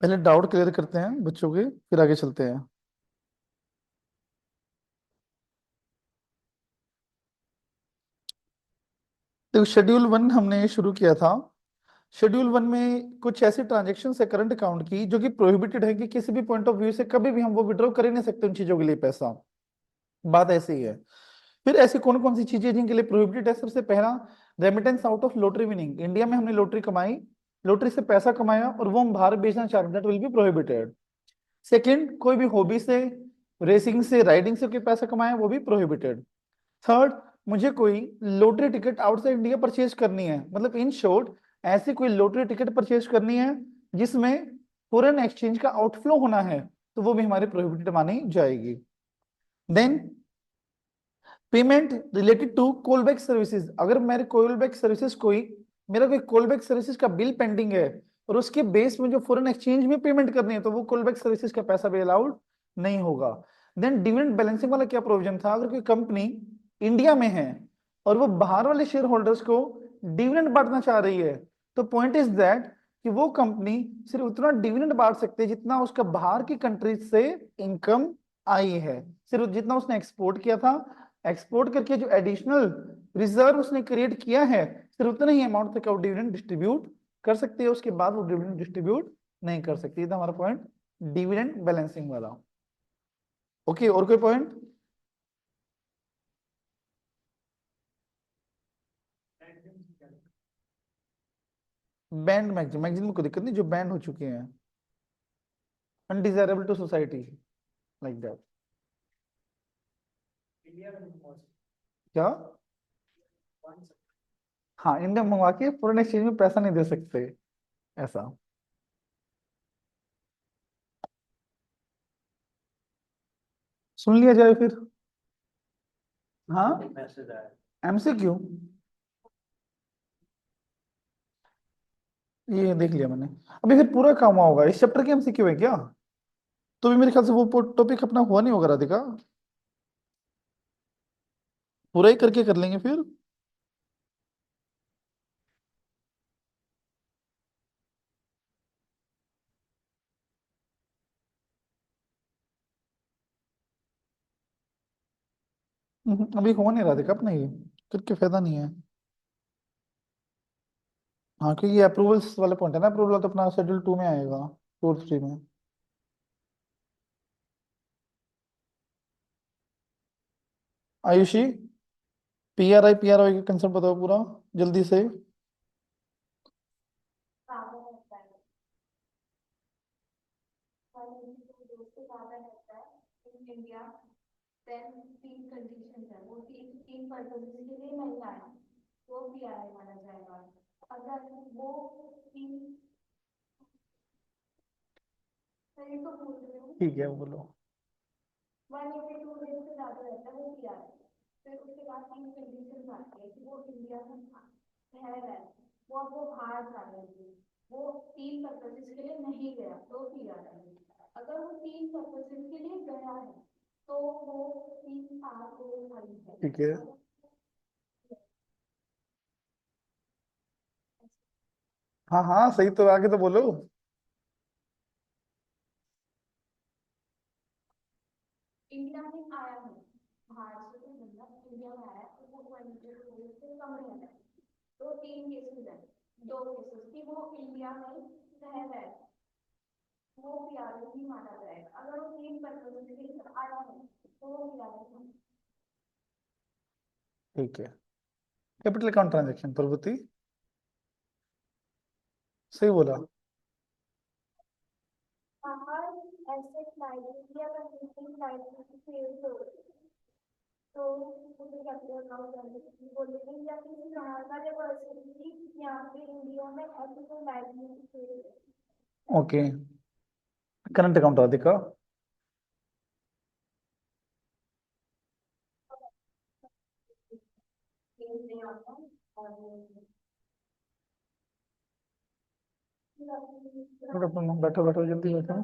पहले doubt clear करते हैं बच्चों के, फिर आगे चलते हैं। देखो, शेड्यूल वन हमने शुरू किया था। शेड्यूल वन में कुछ ऐसी ट्रांजेक्शन है करंट अकाउंट की जो कि प्रोहिबिटेड है, कि किसी भी पॉइंट ऑफ व्यू से कभी भी हम वो विड्रॉ कर ही नहीं सकते उन चीजों के लिए पैसा। बात ऐसी ही है। फिर ऐसी कौन कौन सी चीजें जिनके लिए प्रोहिबिटेड है? सबसे पहला, remittance out of lottery winning. India में हमने लॉटरी कमाई, लॉटरी से पैसा कमाया और वो हम बाहर बेचना चाह रहे हैं, that will be prohibited. Second, कोई भी हॉबी से, रेसिंग से, राइडिंग से कोई पैसा कमाया, वो भी प्रोहिबिटेड। थर्ड, मुझे कोई lottery ticket outside India purchase करनी है, मतलब इन शॉर्ट ऐसी कोई लॉटरी टिकट परचेज करनी है जिसमें फॉरेन एक्सचेंज का आउटफ्लो होना है, तो वो भी हमारी प्रोहिबिटेड मानी जाएगी। Then, payment related to callback services. अगर मेरे कॉलबैक सर्विसेज कोई, मेरा कोई कॉलबैक सर्विसेज का बिल पेंडिंग है और उसके बेस में जो फॉरेन एक्सचेंज में पेमेंट करनी है, तो वो कॉलबैक सर्विसेज का पैसा भी अलाउड नहीं होगा। देन डिविडेंड बैलेंसिंग वाला क्या प्रोविजन था? अगर कोई कंपनी इंडिया में है और वो बाहर वाले शेयर होल्डर्स को डिविडेंड बांटना चाह रही है, तो पॉइंट इज दैट कि वो कंपनी सिर्फ उतना डिविडेंड बांट सकती है जितना उसका बाहर की कंट्रीज से इनकम आई है, सिर्फ जितना उसने एक्सपोर्ट किया था। एक्सपोर्ट करके जो एडिशनल रिजर्व उसने क्रिएट किया है, सिर्फ उतना ही अमाउंट तक वो डिविडेंड डिस्ट्रीब्यूट कर सकती है, उसके बाद वो डिविडेंड डिस्ट्रीब्यूट नहीं कर सकती। था हमारा पॉइंट डिविडेंड बैलेंसिंग वाला। ओके, और कोई पॉइंट? बैंड मैगजीन, मैगजीन में कोई दिक्कत नहीं जो बैंड हो चुके हैं, undesirable to society, like that. क्या? हाँ, इंडिया मंगवा के फॉरेन एक्सचेंज में पैसा नहीं दे सकते, ऐसा। सुन लिया जाए फिर। हाँ, एमसीक्यू, ये देख लिया मैंने। अभी फिर पूरा काम हुआ होगा इस चैप्टर के एमसीक्यू है क्या? तो भी मेरे ख्याल से वो टॉपिक अपना हुआ नहीं होगा राधिका। पूरा ही करके कर लेंगे फिर। अभी हुआ नहीं राधिका अपना ये, करके फायदा नहीं है। हाँ, क्योंकि ये अप्रूवल्स वाले पॉइंट है ना, अप्रूवल तो अपना शेड्यूल टू में आएगा, टू और थ्री में। आयुषी, पीआरआई का कंसेप्ट बताओ पूरा, जल्दी से। ठीक है, बोलो। ठीक है। हाँ हाँ, सही तो, आगे तो बोलो। ठीक है, कैपिटल अकाउंट ट्रांजेक्शन प्रवृत्ति, सही बोला। Okay, current account Radhika. बैठो बैठो, जल्दी बैठो।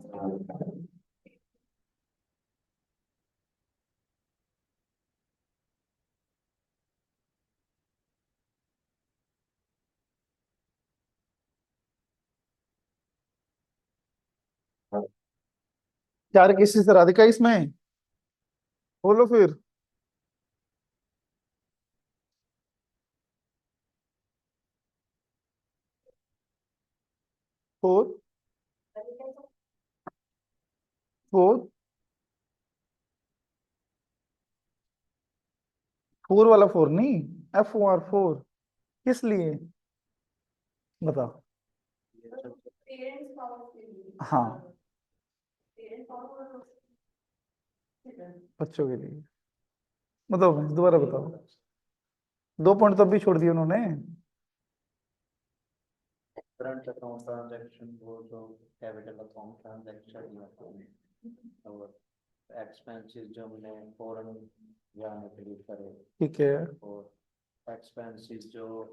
चार केसेस से राधिका इसमें, बोलो फिर। फोर, फोर, फोर वाला फोर नहीं, एफ ओ आर फोर, किस लिए, बता। हाँ, बच्चों के लिए। बताओ, दोबारा बताओ। दो पॉइंट तब भी छोड़ दिए उन्होंने। करंट अकाउंट ट्रांजैक्शन वो जो कैपिटल अकाउंट ट्रांजैक्शन और एक्सपेंसेस जो हमने फॉरेन जाने के लिए करे, ठीक है। और एक्सपेंसेस जो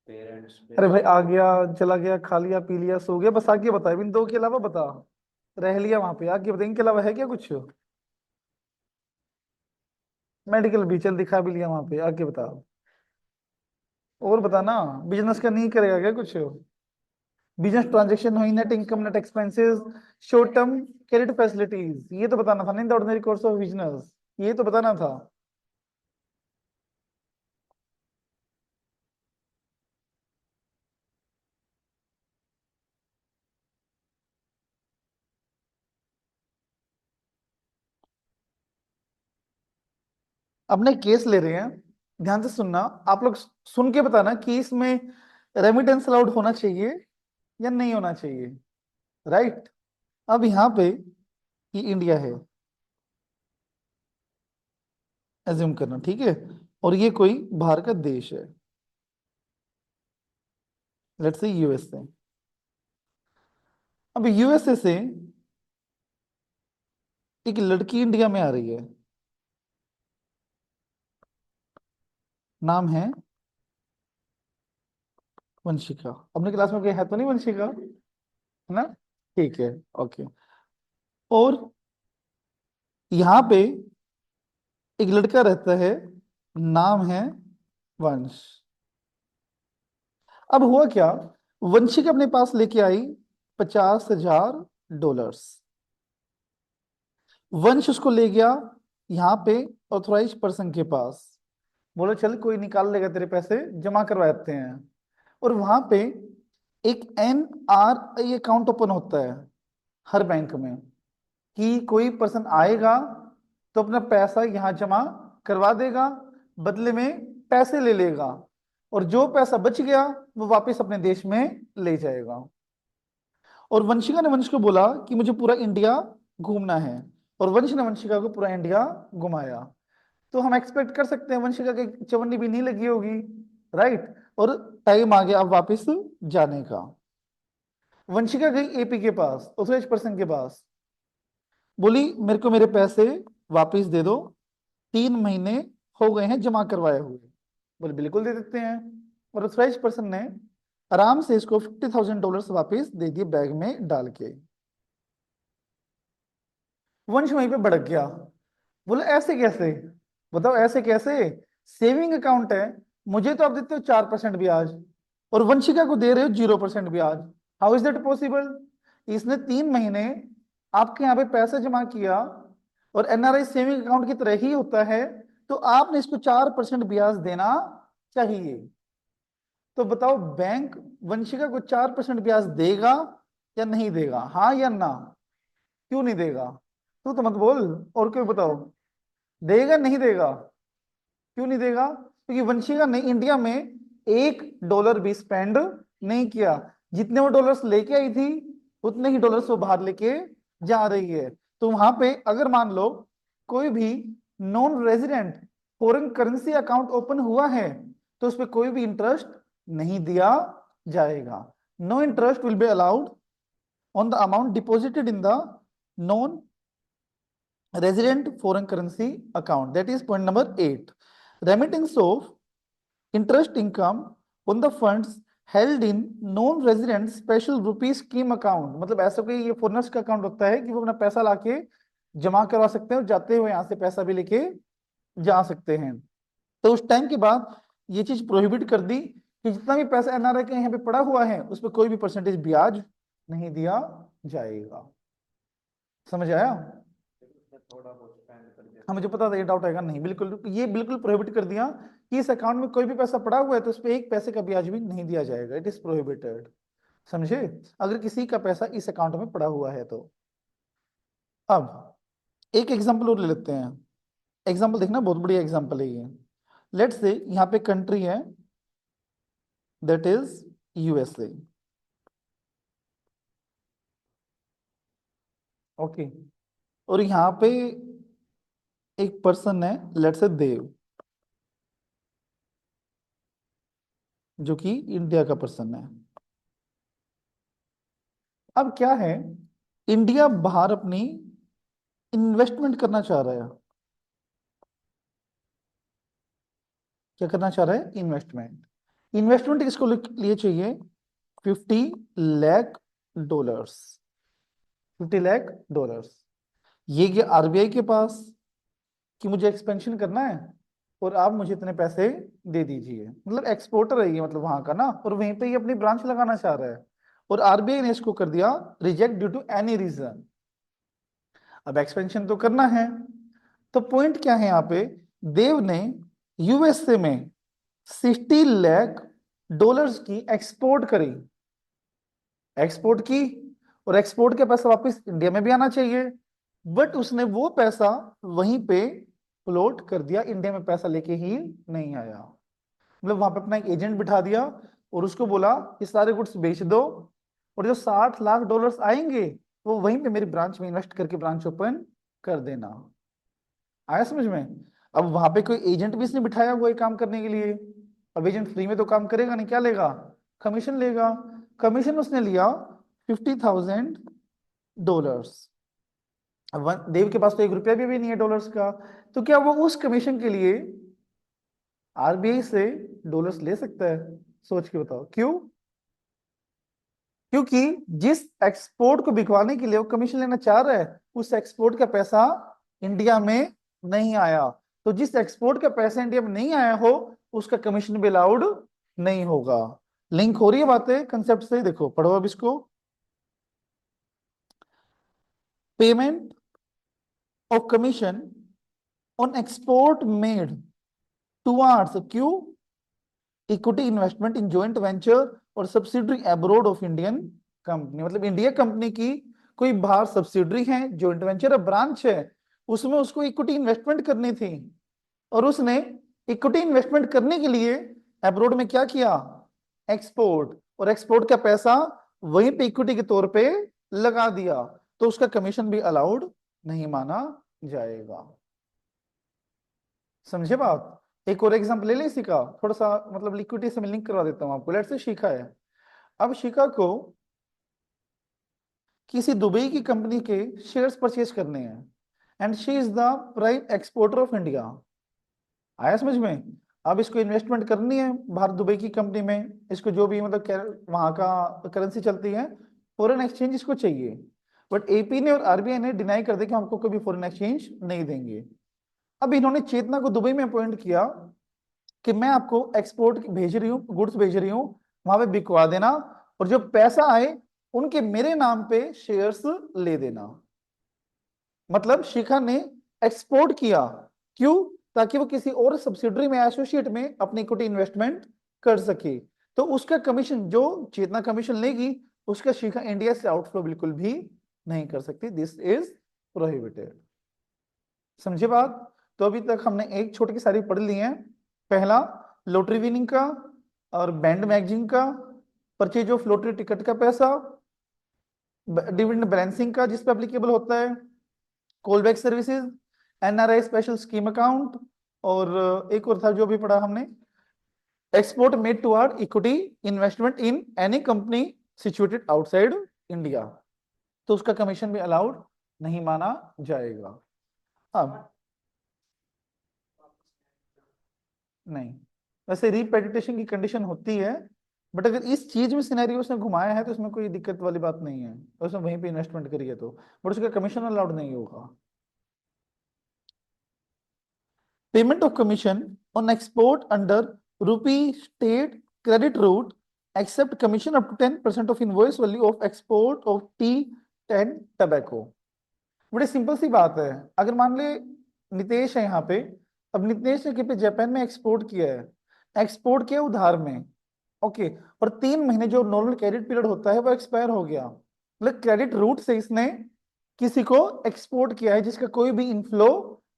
पेरेंट्स अरे पे। भाई, आ गया, चला गया, खा लिया, पी लिया, सो गया, बस आगे बता, इन दो के अलावा बता। रह लिया वहां पे, आगे बता, इनके अलावा है क्या कुछ। मेडिकल भी चल, दिखा भी लिया वहां पे, आगे बता। और बता ना। बिजनेस का नहीं करेगा क्या कुछ। बिजनेस ट्रांजेक्शन हुई, net income, net expenses, short term credit facilities, ये तो बताना था ना, in the ordinary course of business, ये तो बताना था। अपने केस ले रहे हैं, ध्यान से सुनना। आप लोग सुन के बताना कि इसमें रेमिटेंस अलाउड होना चाहिए या नहीं होना चाहिए। राइट। अब यहाँ पे ये इंडिया है, एज्यूम करना, ठीक है। और ये कोई बाहर का देश है, लेट्स से यूएसए। अब यूएसए से एक लड़की इंडिया में आ रही है, नाम है वंशिका। अपने क्लास में कोई है तो नहीं वंशिका, है ना। ठीक है, ओके। और यहाँ पे एक लड़का रहता है, नाम है वंश। अब हुआ क्या, वंशिका अपने पास लेके आई $50,000। वंश उसको ले गया यहाँ पे ऑथोराइज पर्सन के पास, बोलो चल कोई निकाल लेगा तेरे पैसे, जमा करवा देते हैं। और वहां पे एक NRI अकाउंट ओपन होता है हर बैंक में, कि कोई पर्सन आएगा तो अपना पैसा यहाँ जमा करवा देगा, बदले में पैसे ले लेगा, और जो पैसा बच गया वो वापस अपने देश में ले जाएगा। और वंशिका ने वंश को बोला कि मुझे पूरा इंडिया घूमना है, और वंश ने वंशिका को पूरा इंडिया घुमाया। तो हम एक्सपेक्ट कर सकते हैं वंशिका की चवन्नी भी नहीं लगी होगी, राइट। और टाइम आ गया अब वापस जाने का। वंशिका गई एपी के पास, ऑथराइज पर्सन के पास, बोली मेरे को मेरे पैसे वापस दे दो, 3 महीने हो गए हैं जमा करवाए हुए। बोले बिल्कुल दे देते हैं। और ऑथराइज पर्सन ने आराम से इसको $50,000 वापस दे दिए बैग में डाल के। वंश वहीं पे भड़क गया, बोले ऐसे कैसे, बताओ ऐसे कैसे, सेविंग अकाउंट है, मुझे तो आप देते हो 4% ब्याज, और वंशिका को दे रहे हो 0% ब्याज। How is that possible. इसने 3 महीने आपके यहाँ पे पैसा जमा किया, और NRI सेविंग अकाउंट की तरह ही होता है, तो आपने इसको 4% ब्याज देना चाहिए। तो बताओ बैंक वंशिका को 4% ब्याज देगा या नहीं देगा, हाँ या ना। क्यों नहीं देगा, तू तो मत बोल, और क्यों बताओ। देगा नहीं देगा, क्यों नहीं देगा, क्योंकि वंशिका ने इंडिया में $1 भी स्पेंड नहीं किया। जितने वो डॉलर्स लेके आई थी उतने ही डॉलर्स वो बाहर लेके जा रही है। तो वहां पे अगर मान लो कोई भी non resident foreign currency account open हुआ है, तो उस पर कोई भी इंटरेस्ट नहीं दिया जाएगा। No interest will be allowed on the amount deposited in the non-resident foreign currency account. That is point number 8. Remittance of interest income on the funds held in non-resident special rupee scheme account। मतलब ऐसा कोई ये foreigners का account होता है कि वो अपना पैसा लाके जमा करवा सकते हैं, और जाते हुए यहाँ से पैसा भी लेके जा सकते हैं। तो उस टाइम के बाद ये चीज प्रोहिबिट कर दी कि जितना भी पैसा NRI के यहाँ पे पड़ा हुआ है उस पर कोई भी परसेंटेज ब्याज नहीं दिया जाएगा। समझ आया? उसने थोड़ा बहुत स्पेंड कर दिया। हाँ मुझे पता था ये डाउट आएगा, नहीं बिल्कुल, ये बिल्कुल प्रोहिबिट कर दिया कि इस अकाउंट में कोई भी पैसा पड़ा हुआ है तो उस पर एक पैसे का ब्याज भी नहीं दिया जाएगा, इट इज प्रोहिबिटेड। समझे? अगर किसी का पैसा इस अकाउंट में पड़ा हुआ है तो। अब एक एग्जांपल और ले लेते हैं। एग्जांपल देखना, बहुत बढ़िया एग्जांपल है ये। लेट्स से यहाँ पे कंट्री है दैट इज यूएसए। ओके, और यहाँ पे एक पर्सन है लेट्स से देव, जो कि इंडिया का पर्सन है। अब क्या है, इंडिया बाहर अपनी इन्वेस्टमेंट करना चाह रहा है। क्या करना चाह रहा है? इन्वेस्टमेंट। इन्वेस्टमेंट किसको लिए चाहिए? 50 लाख डॉलर्स। 50 लाख डॉलर्स। ये गया आरबीआई के पास कि मुझे एक्सपेंशन करना है और आप मुझे इतने पैसे दे दीजिए। मतलब एक्सपोर्टर है ये, मतलब वहां का ना, और वहीं पे ये अपनी ब्रांच लगाना चाह रहा है, और आरबीआई ने इसको कर दिया reject due to any reason. अब एक्सपेंशन तो करना है, तो पॉइंट क्या है यहाँ पे, देव ने यूएसए में 60 लाख डॉलर्स की एक्सपोर्ट करी। एक्सपोर्ट की, और एक्सपोर्ट के पैसा वापस इंडिया में भी आना चाहिए, बट उसने वो पैसा वहीं पे फ्लोट कर दिया, इंडिया में पैसा लेके ही नहीं आया। मतलब वहां पे अपना एक एजेंट बिठा दिया और उसको बोला ये सारे गुड्स बेच दो, और जो 60 लाख डॉलर्स आएंगे वो वहीं पे मेरी ब्रांच में इन्वेस्ट करके ब्रांच ओपन कर देना। आया समझ में? अब वहां पे कोई एजेंट भी इसने बिठाया हुआ है काम करने के लिए। अब एजेंट फ्री में तो काम करेगा नहीं, क्या लेगा? कमीशन लेगा। कमीशन उसने लिया $50,000। अब देव के पास तो 1 रुपया भी नहीं है डॉलर्स का, तो क्या वो उस कमीशन के लिए आरबीआई से डॉलर्स ले सकता है? सोच के बताओ क्यों? क्योंकि जिस एक्सपोर्ट को बिकवाने के लिए वो कमीशन लेना चाह रहा है, उस एक्सपोर्ट का पैसा इंडिया में नहीं आया। तो जिस एक्सपोर्ट का पैसा इंडिया में नहीं आया हो, उसका कमीशन भी अलाउड नहीं होगा। लिंक हो रही है बातें कंसेप्ट से? देखो पढ़ो अब इसको। Payment of commission on export made towards क्यों equity investment in joint venture और subsidiary abroad of Indian company. मतलब इंडिया कंपनी की कोई बाहर सब्सिडरी है, जॉइंट वेंचर है, ब्रांच है, उसमें उसको इक्विटी इन्वेस्टमेंट करनी थी, और उसने इक्विटी इन्वेस्टमेंट करने के लिए अब्रोड में क्या किया? एक्सपोर्ट। और एक्सपोर्ट का पैसा वहीं पे इक्विटी के तौर पे लगा दिया, तो उसका कमीशन भी अलाउड नहीं माना जाएगा। समझे बात? एक और एग्जांपल ले ले इसी का, थोड़ा सा मतलब लिक्विडिटी से मैं लिंक करवा देता हूं आपको। लेट्स से शिखा है। अब शिखा को किसी दुबई की कंपनी के शेयर्स परचेज करने हैं, and she is the prime exporter of India. आया समझ में? अब इसको इन्वेस्टमेंट करनी है बाहर दुबई की कंपनी में, इसको जो भी मतलब वहां का करेंसी चलती है, फॉरेन एक्सचेंज इसको चाहिए, बट एपी ने और आरबीआई ने डिनाई कर दिया कि हमको कभी फॉरेन एक्सचेंज नहीं देंगे। अब इन्होंने चेतना को दुबई में अपॉइंट किया कि मैं आपको एक्सपोर्ट भेज रही हूँ, गुड्स भेज रही हूँ, वहां पे बिकवा देना, और जो पैसा आए उनके मेरे नाम पे शेयर्स ले देना। मतलब शिखा ने एक्सपोर्ट किया, क्यों? ताकि वो किसी और सब्सिडरी में, एसोसिएट में अपनी इक्विटी इन्वेस्टमेंट कर सके। तो उसका कमीशन जो चेतना कमीशन लेगी, उसका शिखा इंडिया से आउटफ्लो बिल्कुल भी नहीं कर सकती। This is prohibited. समझे बात? तो अभी तक हमने एक छोटी की सारी पढ़ ली है। पहला लॉटरी विनिंग का और बैंड मैगजीन का, परचेज ऑफ लॉटरी टिकट का पैसा, डिविडेंड बैलेंसिंग का जिस पे एप्लीकेबल होता है, call back services, NRI special scheme account, और एक और था जो भी पढ़ा हमने, export made toward equity investment in any company situated outside India, तो उसका कमीशन भी अलाउड नहीं माना जाएगा। अब नहीं, वैसे रिपेडिटेशन की कंडीशन होती है, बट अगर इस चीज में सिनेरियो उसने घुमाया है तो उसमें कोई दिक्कत वाली बात नहीं है, उसने वहीं पे इन्वेस्टमेंट करी है तो, बट उसका कमीशन अलाउड नहीं होगा। Payment of commission on export under rupee state credit route except commission up to 10% of invoice value of export of tea and tobacco. बड़ी सिंपल सी बात है। अगर मान ले नितेश है यहाँ पे, अब नितेश ने कहीं पे जापान में एक्सपोर्ट किया है, एक्सपोर्ट किया उधार में, ओके, और 3 महीने जो नॉर्मल क्रेडिट पीरियड होता है वो एक्सपायर हो गया, मतलब क्रेडिट रूट से इसने किसी को एक्सपोर्ट किया है जिसका कोई भी इनफ्लो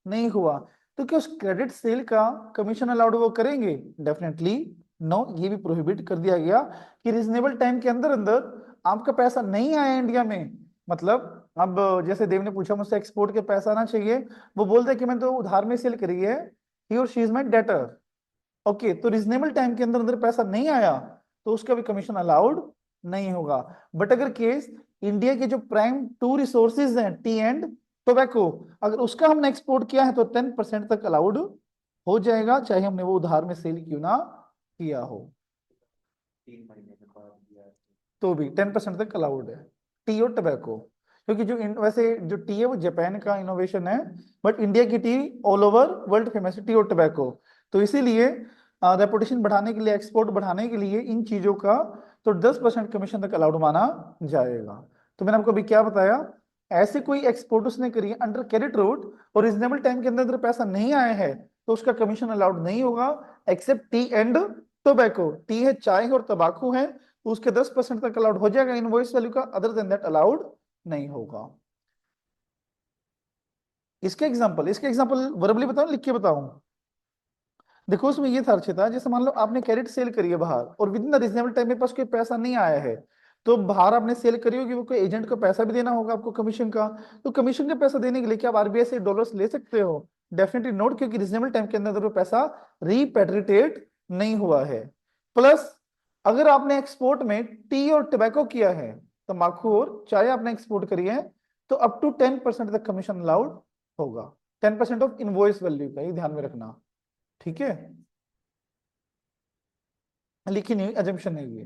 नहीं हुआ, तो क्या उस क्रेडिट सेल का कमीशन अलाउड वो करेंगे? डेफिनेटली नो, ये भी प्रोहिबिट कर दिया गया कि रीजनेबल टाइम के अंदर अंदर आपका पैसा नहीं आया इंडिया में, मतलब अब जैसे देव ने पूछा मुझसे एक्सपोर्ट के पैसा आना चाहिए, वो बोलते हैं कि मैंने तो उधार में सेल करी है, ही और she is my debtor, okay, तो रीजनेबल टाइम के अंदर अंदर पैसा नहीं आया तो उसका भी कमीशन अलाउड नहीं होगा। बट अगर केस इंडिया के जो प्राइम टू रिसोर्सेज हैं, टी एंड टोबैको, अगर उसका हमने एक्सपोर्ट किया है तो 10% तक अलाउड हो जाएगा, चाहे हमने वो उधार में सेल क्यों ना किया हो, 3 महीने के बाद दिया है। तो भी 10% तक अलाउड है टी और टबैको, क्योंकि वैसे जो टी है वो जापान का इनोवेशन है, बट इंडिया की T all over world famous है, टी और टबैको, तो इसीलिए रेपुटेशन बढ़ाने के लिए, एक्सपोर्ट बढ़ाने के लिए इन चीजों का तो 10% कमीशन तक अलाउड माना जाएगा। तो मैंने आपको अभी क्या बताया, ऐसे कोई एक्सपोर्ट उसने करी है अंडर क्रेडिट रूट और रीजनेबल टाइम के अंदर अंदर पैसा नहीं आया है तो उसका कमीशन अलाउड नहीं होगा, except tea and tobacco, tea है चाय और तंबाकू है, तो उसके 10% तक अलाउड हो जाएगा इनवॉइस वैल्यू का, अदर देन दैट अलाउड नहीं होगा। इसके एग्जांपल वर्बली बताऊं लिख के बताऊं? देखो उसमें ये था अर्चिता, जैसे मान लो आपने कैरेट सेल करी है बाहर और with in the reasonable time में पास कोई पैसा नहीं आया है, तो बाहर आपने सेल करी होगी, वो कोई एजेंट को पैसा भी देना होगा आपको कमीशन का, तो कमीशन का पैसा देने के लिए क्या आप आरबीआई से डॉलर्स ले सकते हो? डेफिनेटली नोट, क्योंकि रीजनेबल टाइम के अंदर वो पैसा रीपेट्रिएट नहीं हुआ है। प्लस अगर आपने एक्सपोर्ट में टी और टबैको किया है, तंबाकू और चाय आपने एक्सपोर्ट करी है, तो अप टू 10% तक कमीशन अलाउड होगा, 10% ऑफ इनवॉइस वैल्यू का, ये ध्यान में रखना, ठीक है? लिखी नहीं अजम्पशन है ये,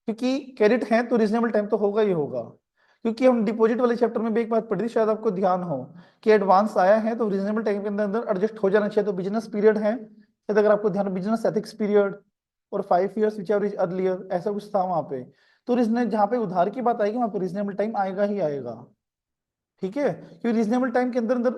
क्योंकि क्रेडिट है तो रीजनेबल टाइम तो होगा ही होगा, क्योंकि हम डिपॉजिट वाले चैप्टर में भी एक बात पढ़ी थी, शायद आपको ध्यान हो, कि एडवांस आया है तो रीजनेबल टाइम के अंदर अंदर एडजस्ट हो जाना चाहिए, तो बिजनेस पीरियड है शायद, अगर आपको ध्यान हो बिजनेस एथिक्स पीरियड और 5 years which ever is earlier, ऐसा कुछ था वहां पे, तो रीजनेबल जहां पे उधार की बात आएगी वहां पे रीजनेबल टाइम आएगा ही आएगा, ठीक है? क्योंकि रीजनेबल टाइम के अंदर अंदर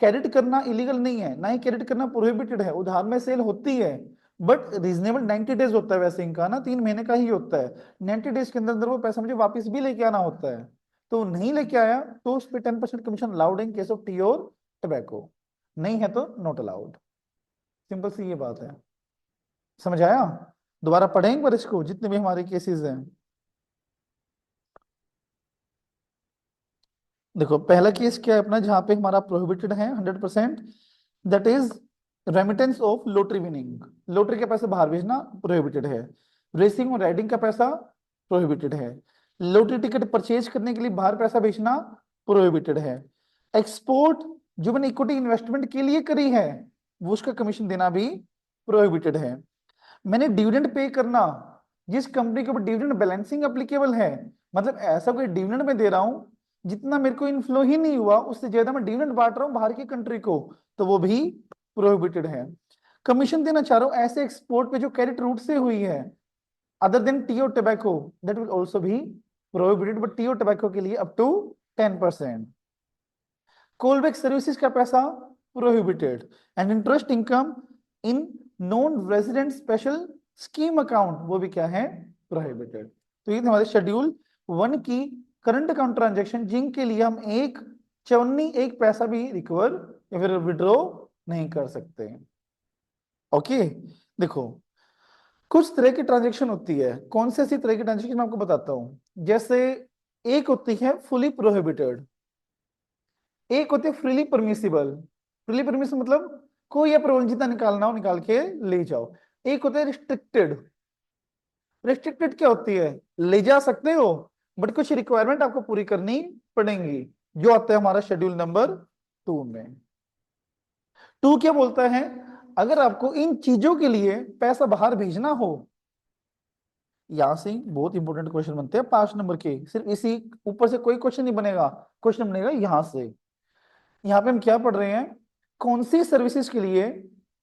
क्रेडिट करना इलीगल नहीं है, ना ही क्रेडिट करना प्रोहिबिटेड है, उधार में सेल होती है, बट रीजनेबल 90 days होता है वैसे इनका ना, 3 महीने का ही होता है, 90 days के अंदर अंदर वो पैसा मुझे वापस भी लेके आना होता है, तो नहीं लेके आया तो उस पर 10% commission allowed in case of T और टबैको, नहीं है तो नॉट अलाउड, सिंपल सी ये बात है, समझ आया? दोबारा पढ़ेंगे पर इसको, जितने भी हमारे केसेस हैं। देखो पहला केस क्या है अपना, जहां पे हमारा प्रोहिबिटेड है 100%, that is remittance of lottery winning, lottery के पैसे बाहर भेजना प्रोहिबिटेड है, रेसिंग और राइडिंग का पैसा प्रोहिबिटेड है, लॉटरी टिकट परचेज करने के लिए बाहर पैसा भेजना प्रोहिबिटेड है, एक्सपोर्ट जो मैंने इक्विटी इन्वेस्टमेंट के लिए करी है वो उसका कमीशन देना भी प्रोहिबिटेड है, मैंने डिविडेंड पे करना, जिस कंपनी के ऊपर डिविडेंड बैलेंसिंग एप्लीकेबल है, मतलब ऐसा कोई डिविडेंड में दे रहा हूं जितना मेरे को इनफ्लो ही नहीं हुआ उससे ज्यादा मैं डिविडेंड बांट रहा हूं बाहर की कंट्री को, तो वो भी प्रोहिबिटेड है। कमीशन देना चाह रहा हूं ऐसे एक्सपोर्ट पे जो क्रेडिट रूट से हुई है अदर देन टी और टबैको, दैट विल आल्सो भी प्रोहिबिटेड, बट टी और टबैको के लिए अप टू 10%। कॉलबैक सर्विसेज का पैसा prohibited, and interest income in non resident special scheme account वो भी क्या है, प्रोहिबिटेड। तो ये थे हमारे शेड्यूल 1 की करंट अकाउंट ट्रांजेक्शन, जिनके लिए हम एक चवन्नी एक पैसा भी रिकवर या फिर विड्रॉ नहीं कर सकते। ओके, देखो कुछ तरह की ट्रांजेक्शन होती है, कौन सी ऐसी तरह की ट्रांजेक्शन मैं आपको बताता हूं, जैसे एक होती है फुली प्रोहिबिटेड, एक होती है फ्रीली परमिसिबल, फ्रीली परमिसिबल मतलब कोई अप्रूवल जितना निकालना हो निकाल के ले जाओ, एक होता है रिस्ट्रिक्टेड, रिस्ट्रिक्टेड क्या होती है, ले जा सकते हो बट कुछ रिक्वायरमेंट आपको पूरी करनी पड़ेंगी, जो आता है हमारा शेड्यूल नंबर 2 में। 2 क्या बोलता है, अगर आपको इन चीजों के लिए पैसा बाहर भेजना हो, यहां से बहुत इंपॉर्टेंट क्वेश्चन बनते हैं 5 नंबर के, सिर्फ इसी ऊपर से कोई क्वेश्चन नहीं बनेगा, क्वेश्चन बनेगा यहां से। यहाँ पे हम क्या पढ़ रहे हैं, कौन सी सर्विसेज के लिए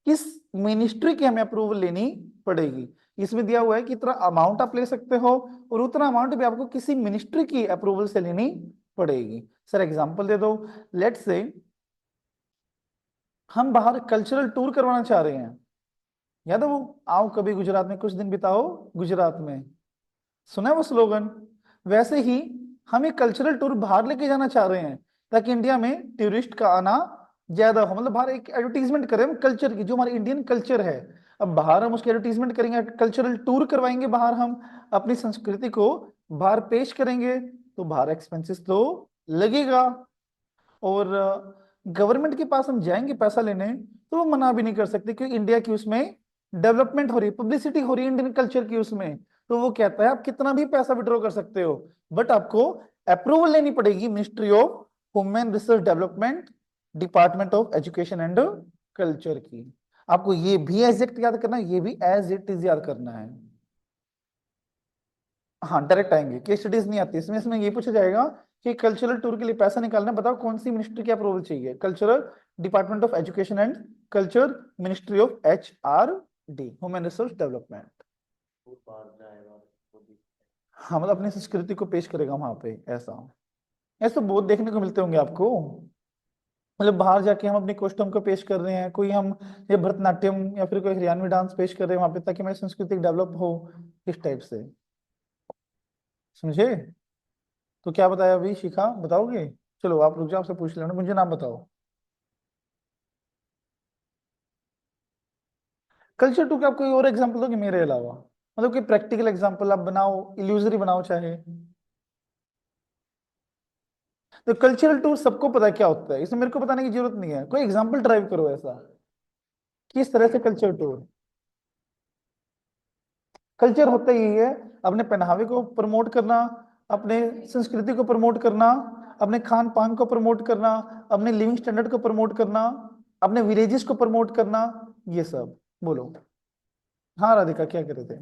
किस मिनिस्ट्री की हमें अप्रूवल लेनी पड़ेगी, इसमें दिया हुआ है कि इतना अमाउंट आप ले सकते हो और उतना अमाउंट भी आपको किसी मिनिस्ट्री की अप्रूवल से लेनी पड़ेगी। सर एग्जांपल दे दो। लेट्स से हम बाहर कल्चरल टूर करवाना चाह रहे हैं, याद है वो, आओ कभी गुजरात में कुछ दिन बिताओ गुजरात में, सुना है वो स्लोगन। वैसे ही हम एक कल्चरल टूर बाहर लेके जाना चाह रहे हैं, ताकि इंडिया में टूरिस्ट का आना ज्यादा हो, मतलब बाहर एक एडवर्टीजमेंट करें हम कल्चर की, जो हमारे इंडियन कल्चर है। अब बाहर हम उसकी एडवर्टीजमेंट करेंगे, कल्चरल टूर करवाएंगे बाहर, हम अपनी संस्कृति को बाहर पेश करेंगे, तो बाहर एक्सपेंसेस तो लगेगा। और गवर्नमेंट के पास हम जाएंगे पैसा लेने, तो वो मना भी नहीं कर सकते, क्योंकि इंडिया की उसमें डेवलपमेंट हो रही है, पब्लिसिटी हो रही है इंडियन कल्चर की उसमें। तो वो कहता है आप कितना भी पैसा विड्रॉ कर सकते हो, बट आपको अप्रूवल लेनी पड़ेगी ministry of human resource development, department of education and culture की। आपको ये भी एग्जैक्ट याद करना है, ये भी एज इट इज याद करना है। हाँ डायरेक्ट आएंगे, केस स्टडीज नहीं आती इसमें। इसमें ये पूछा जाएगा कि कल्चरल टूर के लिए पैसा निकालना है, बताओ कौन सी मिनिस्ट्री की अप्रूवल चाहिए। Cultural, department of education and culture, ministry of HRD, human resource development. वो बाहर जाएगा वो भी। हाँ मतलब अपनी संस्कृति को पेश करेगा वहां पे, ऐसा। ऐसा तो बहुत देखने को मिलते होंगे आपको, मतलब बाहर जाके हम अपनी कॉस्ट्यूम को पेश कर रहे हैं, कोई हम ये भरतनाट्यम या फिर कोई हरियाणवी डांस पेश कर रहे हैं वहां पे, ताकि हमारी संस्कृति डेवलप हो, इस टाइप से, समझे। तो क्या बताया अभी, शिखा बताओगे? चलो आप रुक जाओ, आपसे पूछ लेना, मुझे नाम बताओ। कल्चर टू के आप कोई और एग्जांपल दोगे मेरे अलावा, मतलब कोई प्रैक्टिकल एग्जांपल आप बनाओ, इल्यूजरी बनाओ चाहे। तो कल्चरल टूर सबको पता है क्या होता है, इसमें मेरे को बताने की जरूरत नहीं है, कोई एग्जांपल ड्राइव करो ऐसा, किस तरह से कल्चर टूर। कल्चर होता ही है अपने पहनावे को प्रमोट करना, अपने संस्कृति को प्रमोट करना, अपने खान पान को प्रमोट करना, अपने लिविंग स्टैंडर्ड को प्रमोट करना, अपने विलेजेस को प्रमोट करना, ये सब। बोलो। हाँ राधिका क्या कर रहे थे?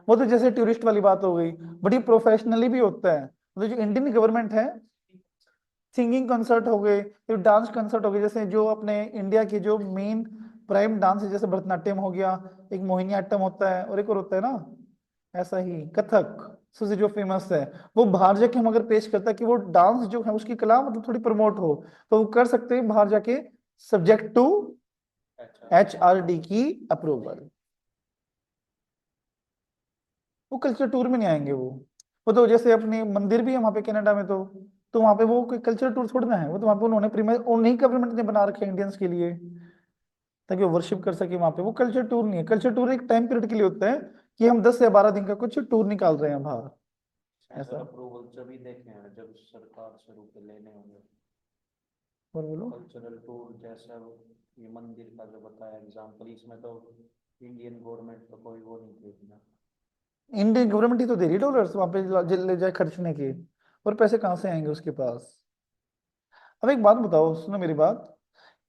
वो तो जैसे टूरिस्ट वाली बात हो गई, बड़ी प्रोफेशनली भी होता है, मतलब जो इंडियन गवर्नमेंट है, सिंगिंग कंसर्ट हो गए, फिर डांस कंसर्ट हो गए, जैसे जो अपने इंडिया के जो मेन प्राइम डांस है, जैसे भरतनाट्यम हो गया, एक मोहिनीअट्टम होता है, और एक और होता है ना, ऐसा ही कथक सबसे जो फेमस है, वो बाहर जाके हम अगर पेश करता है कि वो डांस जो है उसकी कला मतलब थोड़ी प्रमोट हो, तो वो कर सकते हैं बाहर जाके, सब्जेक्ट टू अच्छा। HRD की अप्रूवल। वो कल्चर टूर में नहीं आएंगे वो तो जैसे अपने मंदिर भी है वहां पे कनाडा में, तो वहां पे वो कोई कल्चर टूर थोड़ी ना है, वो तो वहां पे उन्होंने उन्हीं गवर्नमेंट ने बना रखे इंडियंस के लिए, ताकि वो वर्शिप कर सके वहां पे। वो कल्चर टूर नहीं है, कल्चर टूर एक टाइम पीरियड के लिए होता है, कि हम 10 या 12 दिन का कुछ टूर निकाल रहे हैं बाहर, सेंट्रल ऐसा। अप्रूवल जब ही देखे हैं जब सरकार से रुपए लेने होंगे। और बोलो। कल्चरल टूर जैसा ये मंदिर का जो बताया एग्जाम्पल, इसमें तो इंडियन गवर्नमेंट तो कोई वो नहीं देगी ना। इंडियन गवर्नमेंट ही तो दे रही है डॉलर्स वहां पे ले जाए खर्चने के, और पैसे कहाँ से आएंगे उसके पास। अब एक बात बताओ, सुनो मेरी बात,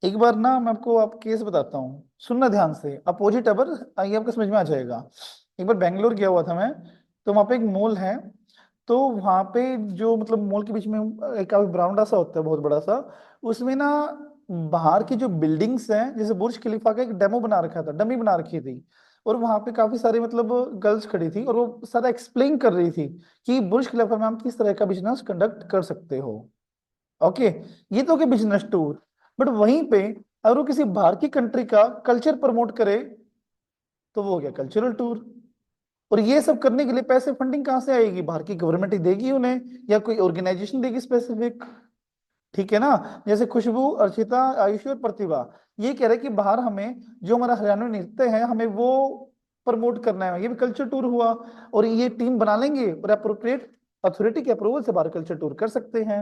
एक बार ना मैं आपको आप केस बताता हूँ, सुनना ध्यान से, अपोजिट अबर, आइए आपको समझ में आ जाएगा। एक बार बेंगलोर गया हुआ था मैं, तो वहाँ पे एक मॉल है, तो वहाँ पे जो मतलब मॉल के बीच में एक काफी बरामदा सा होता है बहुत बड़ा सा, उसमें ना बाहर की जो बिल्डिंग्स हैं, जैसे बुर्ज खलीफा का एक डेमो बना रखा था, डमी बना रखी थी, और वहाँ पे काफी सारे मतलब गर्ल्स खड़ी थी, और वो सारा एक्सप्लेन कर रही थी कि बुर्ज खलीफा में आप किस तरह का बिजनेस कंडक्ट कर सकते हो। ओके, ये तो के बिजनेस टूर, बट वहीं पे अगर वो किसी बाहर की कंट्री का कल्चर प्रमोट करे, तो वो हो गया कल्चरल टूर। और ये सब करने के लिए पैसे फंडिंग कहाँ से आएगी, बाहर की गवर्नमेंट ही देगी उन्हें, या कोई ऑर्गेनाइजेशन देगी स्पेसिफिक, ठीक है ना। जैसे खुशबू, अर्चिता, आयुषी और प्रतिभा, ये कह रहे हैं कि बाहर हमें जो हमारा हरियाणवी नृत्य है हमें वो प्रमोट करना है, ये भी कल्चर टूर हुआ। और ये टीम बना लेंगे और अप्रोप्रिएट अथॉरिटी के अप्रूवल से बाहर कल्चर टूर कर सकते हैं।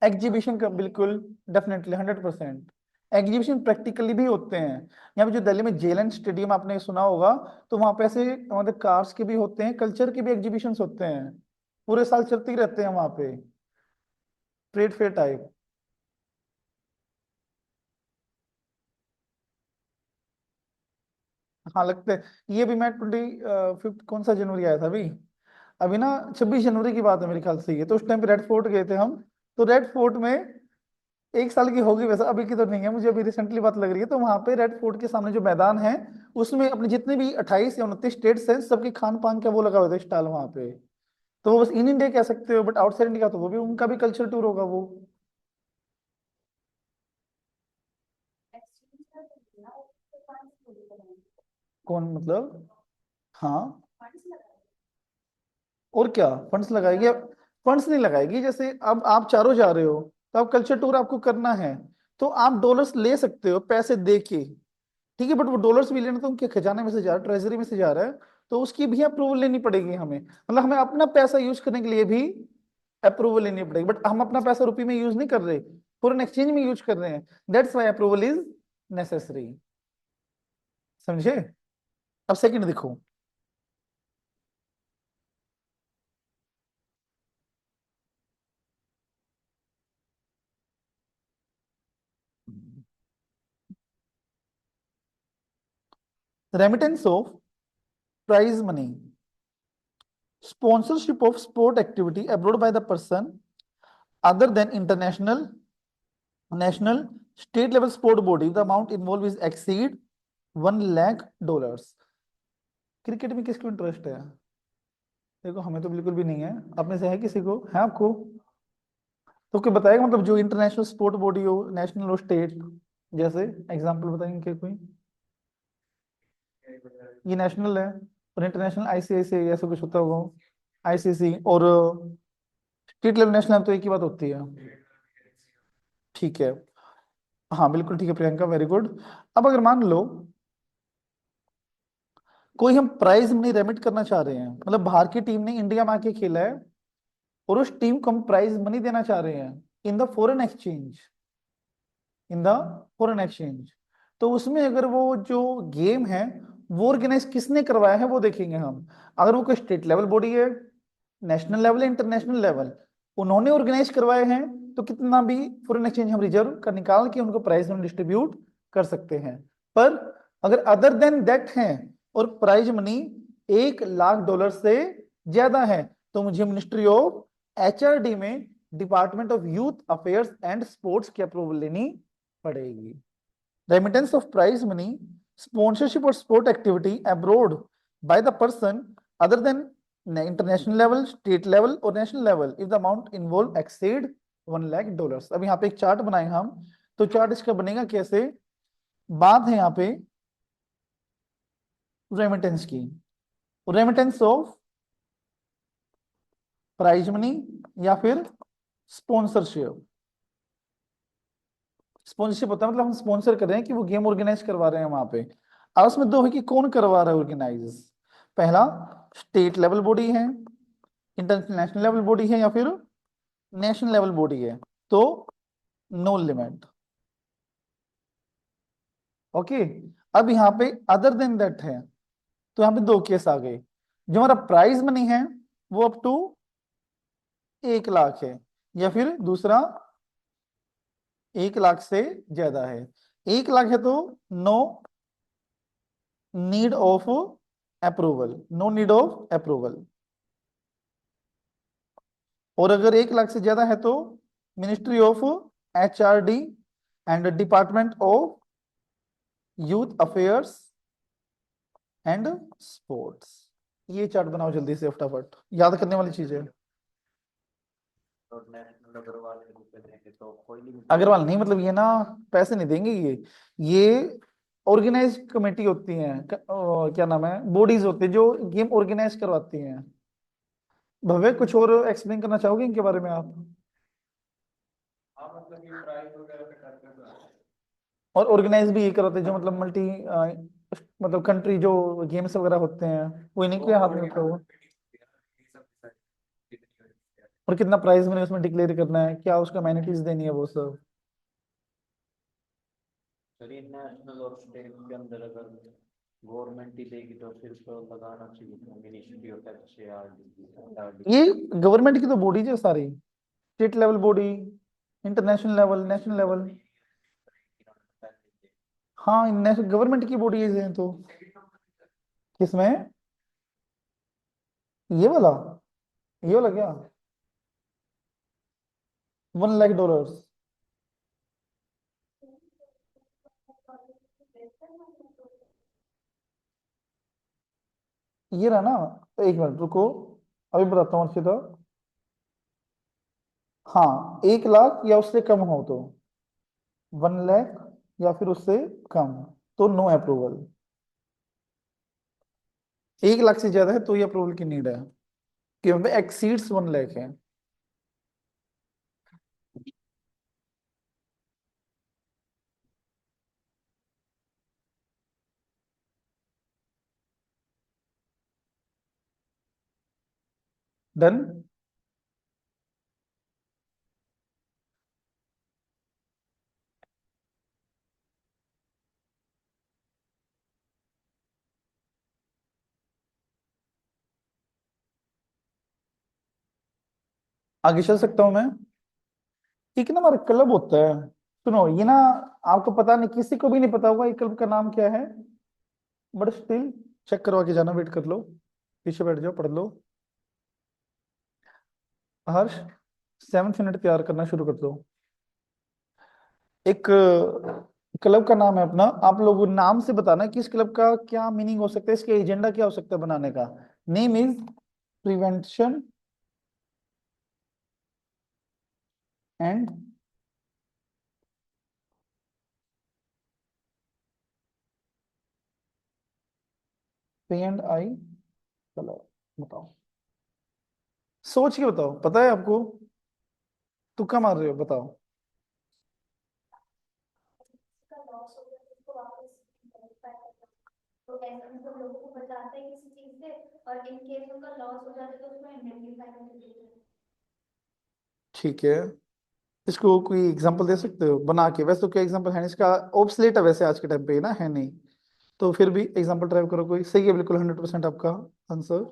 एग्जीबिशन का बिल्कुल, डेफिनेटली 100%। एग्जीबिशन प्रैक्टिकली भी होते हैं, यहाँ पे जो दिल्ली में जेलन स्टेडियम आपने सुना होगा, तो वहां पे ऐसे मतलब कार्स के भी होते हैं, कल्चर के भी एग्जीबिशन होते हैं, पूरे साल चलते ही रहते हैं वहां पे, ट्रेड फेयर टाइप। हाँ लगते हैं, ये भी मैं 25 कौन सा जनवरी आया था अभी, अभी ना 26 जनवरी की बात है मेरे ख्याल से, ये तो उस टाइम पे रेड फोर्ट गए थे हम, तो रेड फोर्ट में एक साल की होगी वैसे, अभी की तो नहीं है, मुझे अभी रिसेंटली बात लग रही है। तो वहां पे रेड फोर्ट के सामने जो मैदान है, उसमें अपने जितने भी 28 या 29 स्टेट्स हैं, सबके खान पान का वो लगा हुआ था स्टॉल वहां पे। तो वो बस इन इंडिया कह सकते हो, बट आउटसाइड इंडिया तो वो भी उनका भी कल्चर टूर होगा वो। कौन मतलब? हाँ, और क्या फंड्स लगाएगी? फंड्स नहीं लगाएगी। जैसे अब आप चारों जा रहे हो, तो आप कल्चर टूर आपको करना है, तो आप डॉलर्स ले सकते हो पैसे दे के, ठीक है, बट वो डॉलर्स भी लेना तो उनके खजाने में से जा रहा है, ट्रेजरी में से जा रहा है, तो उसकी भी अप्रूवल लेनी पड़ेगी हमें। मतलब हमें अपना पैसा यूज करने के लिए भी अप्रूवल लेनी पड़ेगी, बट हम अपना पैसा रुपये में यूज नहीं कर रहे, फॉरेन एक्सचेंज में यूज कर रहे हैं। That's why approval is necessary. समझे? अब सेकंड देखो। Remittance of prize money, sponsorship of sport activity abroad by the person other than international, national, state level sport body, the amount involved is exceed $1 lakh। Cricket में किसको interest है? देखो हमें तो बिल्कुल भी नहीं है, अपने से है किसी को? है आपको? तो क्या बताएगा, मतलब जो इंटरनेशनल स्पोर्ट बॉडी हो, नेशनल हो, स्टेट, जैसे एग्जांपल बताएंगे कोई? ये नेशनल है, और इंटरनेशनल आईसीआईसी ऐसा कुछ होता होगा, आईसीसी, और स्टेट लेवल नेशनल तो एक ही बात होती है। ठीक है, हाँ बिल्कुल ठीक है प्रियंका, वेरी गुड। अब अगर मान लो कोई हम प्राइज मनी रेमिट करना चाह रहे हैं, मतलब बाहर की टीम ने इंडिया में आके खेला है, और उस टीम को हम प्राइज मनी देना चाह रहे हैं in the foreign exchange, in the foreign exchange, तो उसमें अगर वो जो गेम है वो ऑर्गेनाइज किसने करवाया है वो देखेंगे हम। अगर वो कोई स्टेट लेवल बॉडी है, नेशनल लेवल है, इंटरनेशनल लेवल, उन्होंने ऑर्गेनाइज करवाए हैं, तो कितना भी फॉरेन एक्सचेंज हम रिजर्व का निकाल के उनको प्राइस में डिस्ट्रीब्यूट कर सकते हैं। पर अगर अदर देन दैट है और प्राइज मनी $1 लाख से ज्यादा है, तो मुझे मिनिस्ट्री ऑफ एचआरडी में department of youth affairs and sports की अप्रूवल लेनी पड़ेगी। Remittance of prize money, sponsorship और sport activity abroad by the person other than international level, state level और national level, if the amount involve exceed $1 lakh. अब यहाँ पे एक chart बनाए हम, तो चार्ट इसका बनेगा कैसे? बात है यहाँ पे रेमिटेंस की, रेमिटेंस ऑफ प्राइज मनी या फिर स्पॉन्सरशिप। स्पॉन्सरशिप होता है मतलब हम स्पॉन्सर कर रहे हैं कि वो गेम ऑर्गेनाइज करवा रहे हैं वहां पे। अब उसमें दो है कि कौन करवा रहा है ऑर्गेनाइज। पहला, स्टेट लेवल बॉडी है, इंटरनेशनल लेवल बॉडी है, या फिर नेशनल लेवल बॉडी है, तो नो लिमिट। ओके। अब यहाँ पे अदर देन दैट है, तो यहाँ पे दो केस आ गए। जो हमारा प्राइज मनी है वो अप टू 1 लाख है, या फिर दूसरा 1 लाख से ज्यादा है। 1 लाख है तो no need of approval, no need of approval. और अगर 1 लाख से ज्यादा है तो ministry of HRD and department of youth affairs and sports. ये चार्ट बनाओ जल्दी से, फटाफट याद करने वाली चीज है। और नेशनल अग्रवाल के रूप में देंगे तो कोई नहीं। अग्रवाल नहीं, मतलब ये ना पैसे नहीं देंगे ये ऑर्गेनाइज कमेटी होती है, क्या नाम है, बॉडीज होती है जो गेम ऑर्गेनाइज करवाती हैं। भव्य कुछ और एक्सप्लेन करना चाहोगे इनके बारे में आप? हाँ मतलब ये प्राइस वगैरह पे करते हैं। और ऑर्गेनाइज भी ये करवाते हैं जो मतलब मल्टी, मतलब कंट्री जो गेम्स वगैरह होते हैं, वो इन्हीं के हाथ में होता है। और कितना प्राइस मैंने उसमें डिक्लेयर करना है, क्या उसका मैनिटीज देनी है, वो सब। चलिए नेशनल और स्टेट के अंदर अगर गवर्नमेंट ही देगी तो फिर तो लगाना चाहिए मिनिस्ट्री ऑफ एचआरडी। ये गवर्नमेंट की तो बॉडीज है सारी, state level body, international level, national level. हाँ, गवर्नमेंट की बॉडीज हैं तो। किसमें? ये वाला, ये वाला क्या? $1 लाख? ये रहा ना, तो एक मिनट रुको, अभी बताता हूँ सीधा। हाँ, 1 लाख या उससे कम हो तो 1 लाख, या फिर उससे कम तो नो अप्रूवल। 1 लाख से ज्यादा है तो ये अप्रूवल की नीड है, कि एक्सीड्स 1 लाख है। डन। आगे चल सकता हूँ मैं। एक ना हमारा क्लब होता है, सुनो ये ना, आपको पता नहीं, किसी को भी नहीं पता होगा ये क्लब का नाम क्या है, बट स्टिल चेक करवा के जाना, वेट कर लो, पीछे बैठ जाओ, पढ़ लो। हर्ष, 7 मिनट तैयार करना शुरू कर दो। एक क्लब का नाम है अपना, आप लोग नाम से बताना कि इस क्लब का क्या मीनिंग हो सकता है, इसके एजेंडा क्या हो सकता है बनाने का। Name is prevention and P&I club. बताओ, सोच के बताओ, पता है आपको, तुक्का मार रहे हो, बताओ। का लॉस हो गया तो उसको वापस verify करना। तो ऐसे मतलब लोगों को बचाते हैं किसी चीज से, और इन केस उनका लॉस हो जाता है तो उसको इंडेमनिफाई करके देते हैं। ठीक है, इसको कोई एग्जांपल दे सकते हो बना के, वैसे तो कोई एग्जांपल है नहीं इसका, ऑब्सलेट है वैसे आज के टाइम पे, ना है नहीं, तो फिर भी एग्जांपल ट्राई करो कोई, सही है बिल्कुल, 100% आपका आंसर।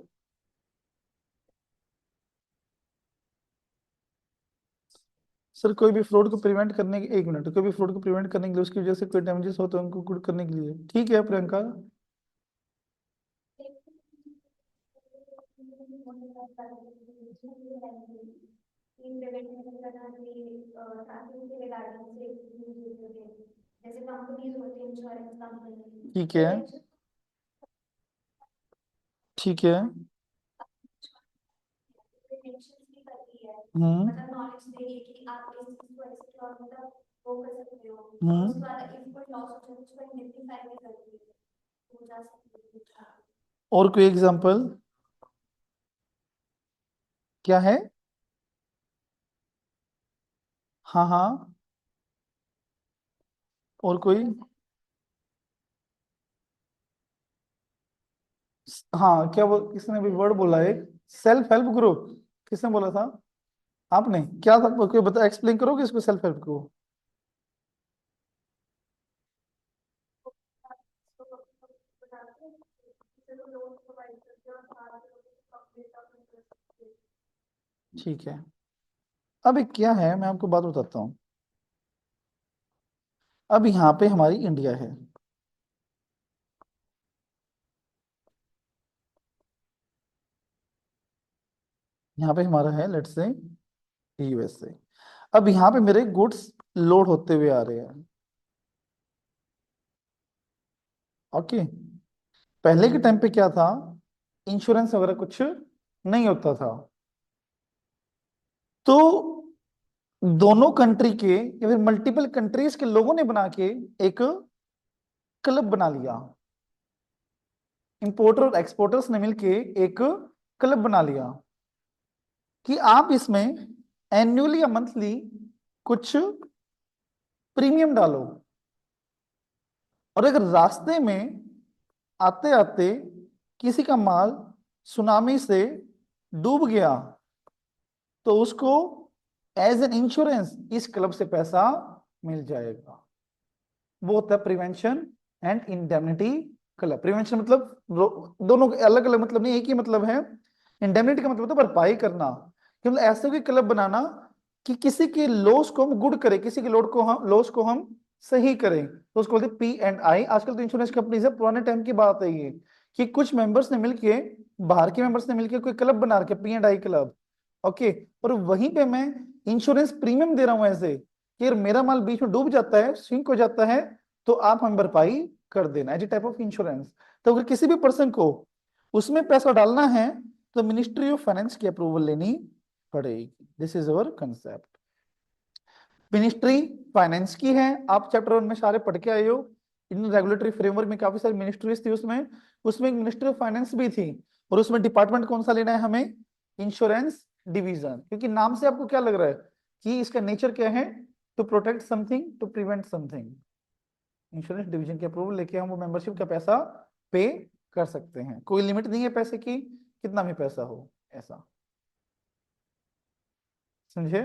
सर कोई भी फ्रॉड को प्रिवेंट करने के, 1 मिनट, कोई भी फ्रॉड को प्रिवेंट करने के लिए, उसकी वजह से कोई डैमेजेस हो तो उनको गुड करने के लिए, ठीक है प्रियंका। जैसे कंपनीज होती है, इंश्योरेंस कंपनी, ठीक तो है। ठीक है। प्रिवेंशन भी करती है, हम्म। मतलब नॉलेज देगी कि आप इस चीज को ऐसे क्यों मतलब वो कर सकते हो, और उसके हम्म। बाद इफ कोई लॉस हो जाए तो उसको आइडेंटिफाई भी करती है, हो जा सकती है। और कोई एग्जांपल क्या है? हाँ हाँ, और कोई? हाँ, क्या वो किसने भी वर्ड बोला है, सेल्फ हेल्प ग्रुप, किसने बोला था? आपने क्या था, कोई बता, एक्सप्लेन करोगे इसको, सेल्फ हेल्प को? ठीक है, अब एक क्या है, मैं आपको बात बताता हूँ। अब यहाँ पे हमारी इंडिया है, यहाँ पे हमारा है लेट्स से यूएसए। अब यहाँ पे मेरे गुड्स लोड होते हुए आ रहे हैं, ओके। पहले के टाइम पे क्या था, इंश्योरेंस वगैरह कुछ नहीं होता था, तो दोनों कंट्री के या फिर मल्टीपल कंट्रीज के लोगों ने बना के एक क्लब बना लिया, इंपोर्टर और एक्सपोर्टर्स ने मिलके एक क्लब बना लिया कि आप इसमें एनुअली या मंथली कुछ प्रीमियम डालो, और अगर रास्ते में आते आते किसी का माल सुनामी से डूब गया तो उसको एज एन इंश्योरेंस इस क्लब से पैसा मिल जाएगा। वो होता है prevention and indemnity club. Prevention मतलब दोनों अलग अलग मतलब नहीं, एक ही मतलब है। इंडेमनिटी का मतलब होता है भरपाई करना, कि मतलब ऐसे कोई क्लब बनाना कि किसी के लॉस को हम गुड करें, किसी के लोड को हम लॉस को हम सही करें, तो उसको बोलते हैं P&I। आजकल तो इंश्योरेंस कंपनी से, पुराने टाइम की बात है ये, कि कुछ मेंबर्स ने मिलके, बाहर के मेंबर्स ने मिलके कोई क्लब बना रखे, P&I क्लब, ओके। और वहीं पे मैं इंश्योरेंस प्रीमियम दे रहा हूं ऐसे, कि अगर मेरा माल बीच में डूब जाता है, सिंक हो जाता है, तो आप हमें भरपाई कर देना, as a type of insurance. तो अगर किसी भी पर्सन को उसमें पैसा डालना है तो मिनिस्ट्री ऑफ फाइनेंस की अप्रूवल लेनी पड़ेगी। This is our concept. Ministry finance की है, आप चैप्टर 1 में सारे पढ़ के आए हो। इन रेगुलेटरी फ्रेमवर्क में काफी सारी मिनिस्ट्रीज थी, उसमें उसमें मिनिस्ट्री ऑफ फाइनेंस भी थी। और उसमें डिपार्टमेंट कौन सा लेना है हमें? Insurance division. क्योंकि नाम से आपको क्या लग रहा है कि इसका नेचर क्या है? To protect something, to prevent something. Insurance division के अप्रूवल लेके हम वो मेंबरशिप का पैसा पे कर सकते हैं। कोई लिमिट नहीं है पैसे की, कितना भी पैसा हो, ऐसा। समझे?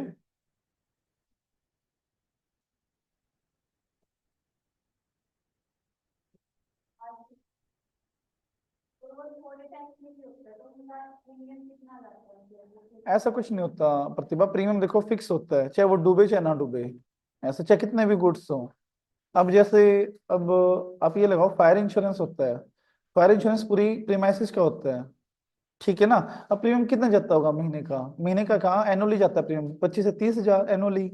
तो वो थोड़े टाइम के लिए होता है, तो उनका प्रीमियम कितना लगता है? ऐसा कुछ नहीं होता प्रतिभा। प्रीमियम देखो फिक्स होता है, चाहे वो डूबे चाहे ना डूबे, ऐसा चाहे कितने भी गुड्स हो। अब जैसे, अब आप ये लगाओ, फायर इंश्योरेंस होता है। फायर इंश्योरेंस पूरी प्रीमाइसिस का होता है, ठीक है ना? अब प्रीमियम कितना जाता होगा महीने का? महीने का कहाँ, एनुअली जाता है प्रीमियम 25 से 30 हजार एनुअली,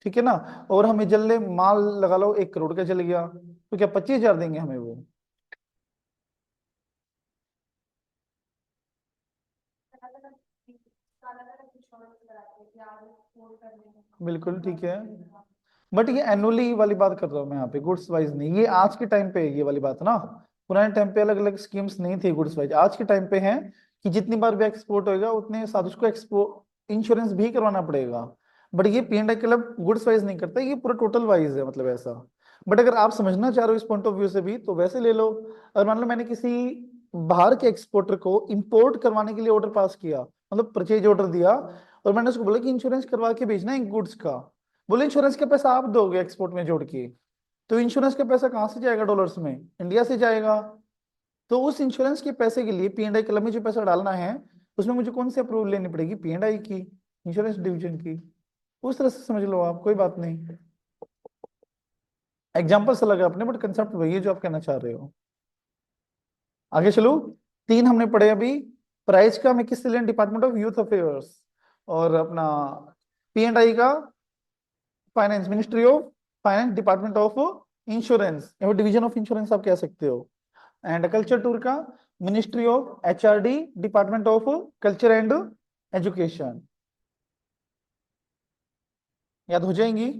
ठीक है ना? और हमें जल्ले माल लगा लो 1 करोड़ का जल गया, तो क्या 25 हजार देंगे हमें वो? अलग अलग इंश्योरेंस कराते हैं कि आप फोन करने में बिल्कुल ठीक है, बट ये एनुअली वाली बात कर रहा हूँ मैं यहाँ पे, गुड्स वाइज नहीं। ये आज के टाइम पे है ये वाली बात ना। पुराने टाइम पे अलग अलग स्कीम्स नहीं थी गुड्स वाइज। आज के टाइम पे है कि जितनी बार भी एक्सपोर्ट होएगा उतने साथ उसको एक्सपोर्ट इंश्योरेंस भी करवाना पड़ेगा। बट ये P and I club goods wise नहीं करता, ये पूरा टोटल वाइज है, मतलब ऐसा। बट अगर आप समझना चाह रहे हो इस पॉइंट ऑफ व्यू से भी, तो वैसे ले लो। अगर मान लो मैंने किसी बाहर के एक्सपोर्टर को इंपोर्ट करवाने के लिए ऑर्डर पास किया, मतलब परचेज ऑर्डर दिया, और मैंने उसको बोला कि इंश्योरेंस करवा के भेजना है गुड्स का। बोले इंश्योरेंस का पैसा आप दोगे एक्सपोर्ट में जोड़ के, तो इंश्योरेंस का पैसा कहाँ से जाएगा? डॉलर्स में इंडिया से जाएगा। तो उस इंश्योरेंस के पैसे के लिए पी एंड आई क्लब में जो पैसा डालना है, उसमें मुझे कौन सी अप्रूवल लेनी पड़ेगी? पी एंड आई की, इंश्योरेंस डिवीजन की। उस तरह से समझ लो आप, कोई बात नहीं। एग्जाम्पल से लगा अपने, बट कंसेप्ट वही है जो आप कहना चाह रहे हो। आगे चलो। 3 हमने पढ़े अभी। प्राइस का हमें किससे लेना? Department of youth affairs. और अपना पी एंड आई का finance, ministry of finance, department of insurance या डिवीजन ऑफ इंश्योरेंस आप कह सकते हो। एंड कल्चर टूर का ministry of HRD, department of culture and education. याद हो जाएंगी?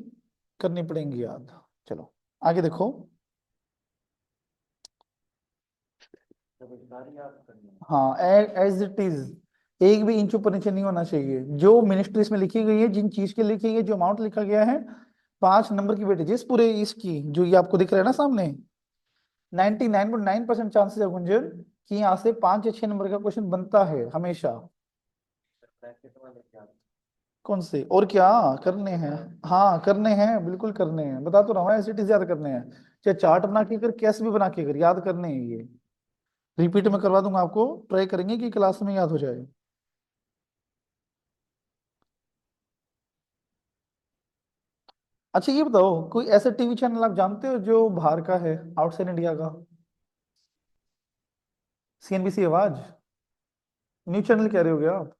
करनी पड़ेंगी याद। चलो आगे देखो। रोजगारी आप करनी है। हाँ, एज इट इज, एक भी इंच ऊपर नीचे नहीं होना चाहिए। जो मिनिस्ट्रीज में लिखी गई है, जिन चीज के लिखी गई है, जो अमाउंट लिखा गया है, 5 नंबर की वेटेजेस पूरे इसकी, जो ये आपको दिख रहा है ना सामने, 99.9% चांसेस है गुंजन कि यहाँ से 5 या 6 नंबर का क्वेश्चन बनता है हमेशा। ब्रैकेट वाले क्या? कौन से? और क्या करने हैं? हाँ करने हैं, बिल्कुल करने हैं, बता तो रहा हूँ, एज इट इज याद करने हैं। चाहे चार्ट बना के कर, कैसे भी बना के कर, याद करने हैं ये। रिपीट में करवा दूंगा आपको, ट्राई करेंगे कि क्लास में याद हो जाए। अच्छा ये बताओ, कोई ऐसा टीवी चैनल आप जानते हो जो बाहर का है, आउटसाइड इंडिया का? सीएनबीसी आवाज, न्यूज चैनल कह रहे हो क्या आप?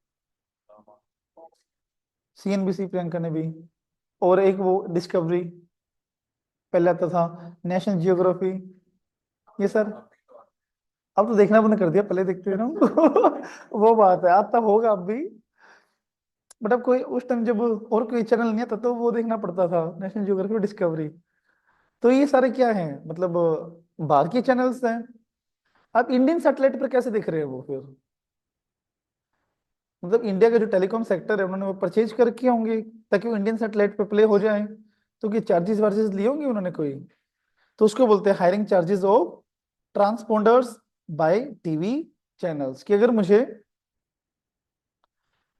सीएनबीसी प्रियंका ने भी, और एक वो डिस्कवरी पहले आता था, नेशनल जियोग्राफी, ये सर। अब तो देखना बंद कर दिया, पहले देखते थे ना वो बात है, आता होगा अब भी। बट अब कोई उस टाइम जब और कोई चैनल नहीं आता तो वो देखना पड़ता था, नेशनल जियोग्राफी, डिस्कवरी। तो ये सारे क्या हैं, मतलब बाहर के चैनल्स हैं। आप इंडियन सैटेलाइट पर कैसे देख रहे हो वो फिर? मतलब इंडिया का जो टेलीकॉम सेक्टर है उन्होंने वो परचेज करके होंगे ताकि वो इंडियन सैटेलाइट पे प्ले हो जाए। तो कि चार्जेस वार्जेस लिए होंगे उन्होंने कोई, तो उसको बोलते हैं hiring charges of transponders by TV channels. कि अगर मुझे,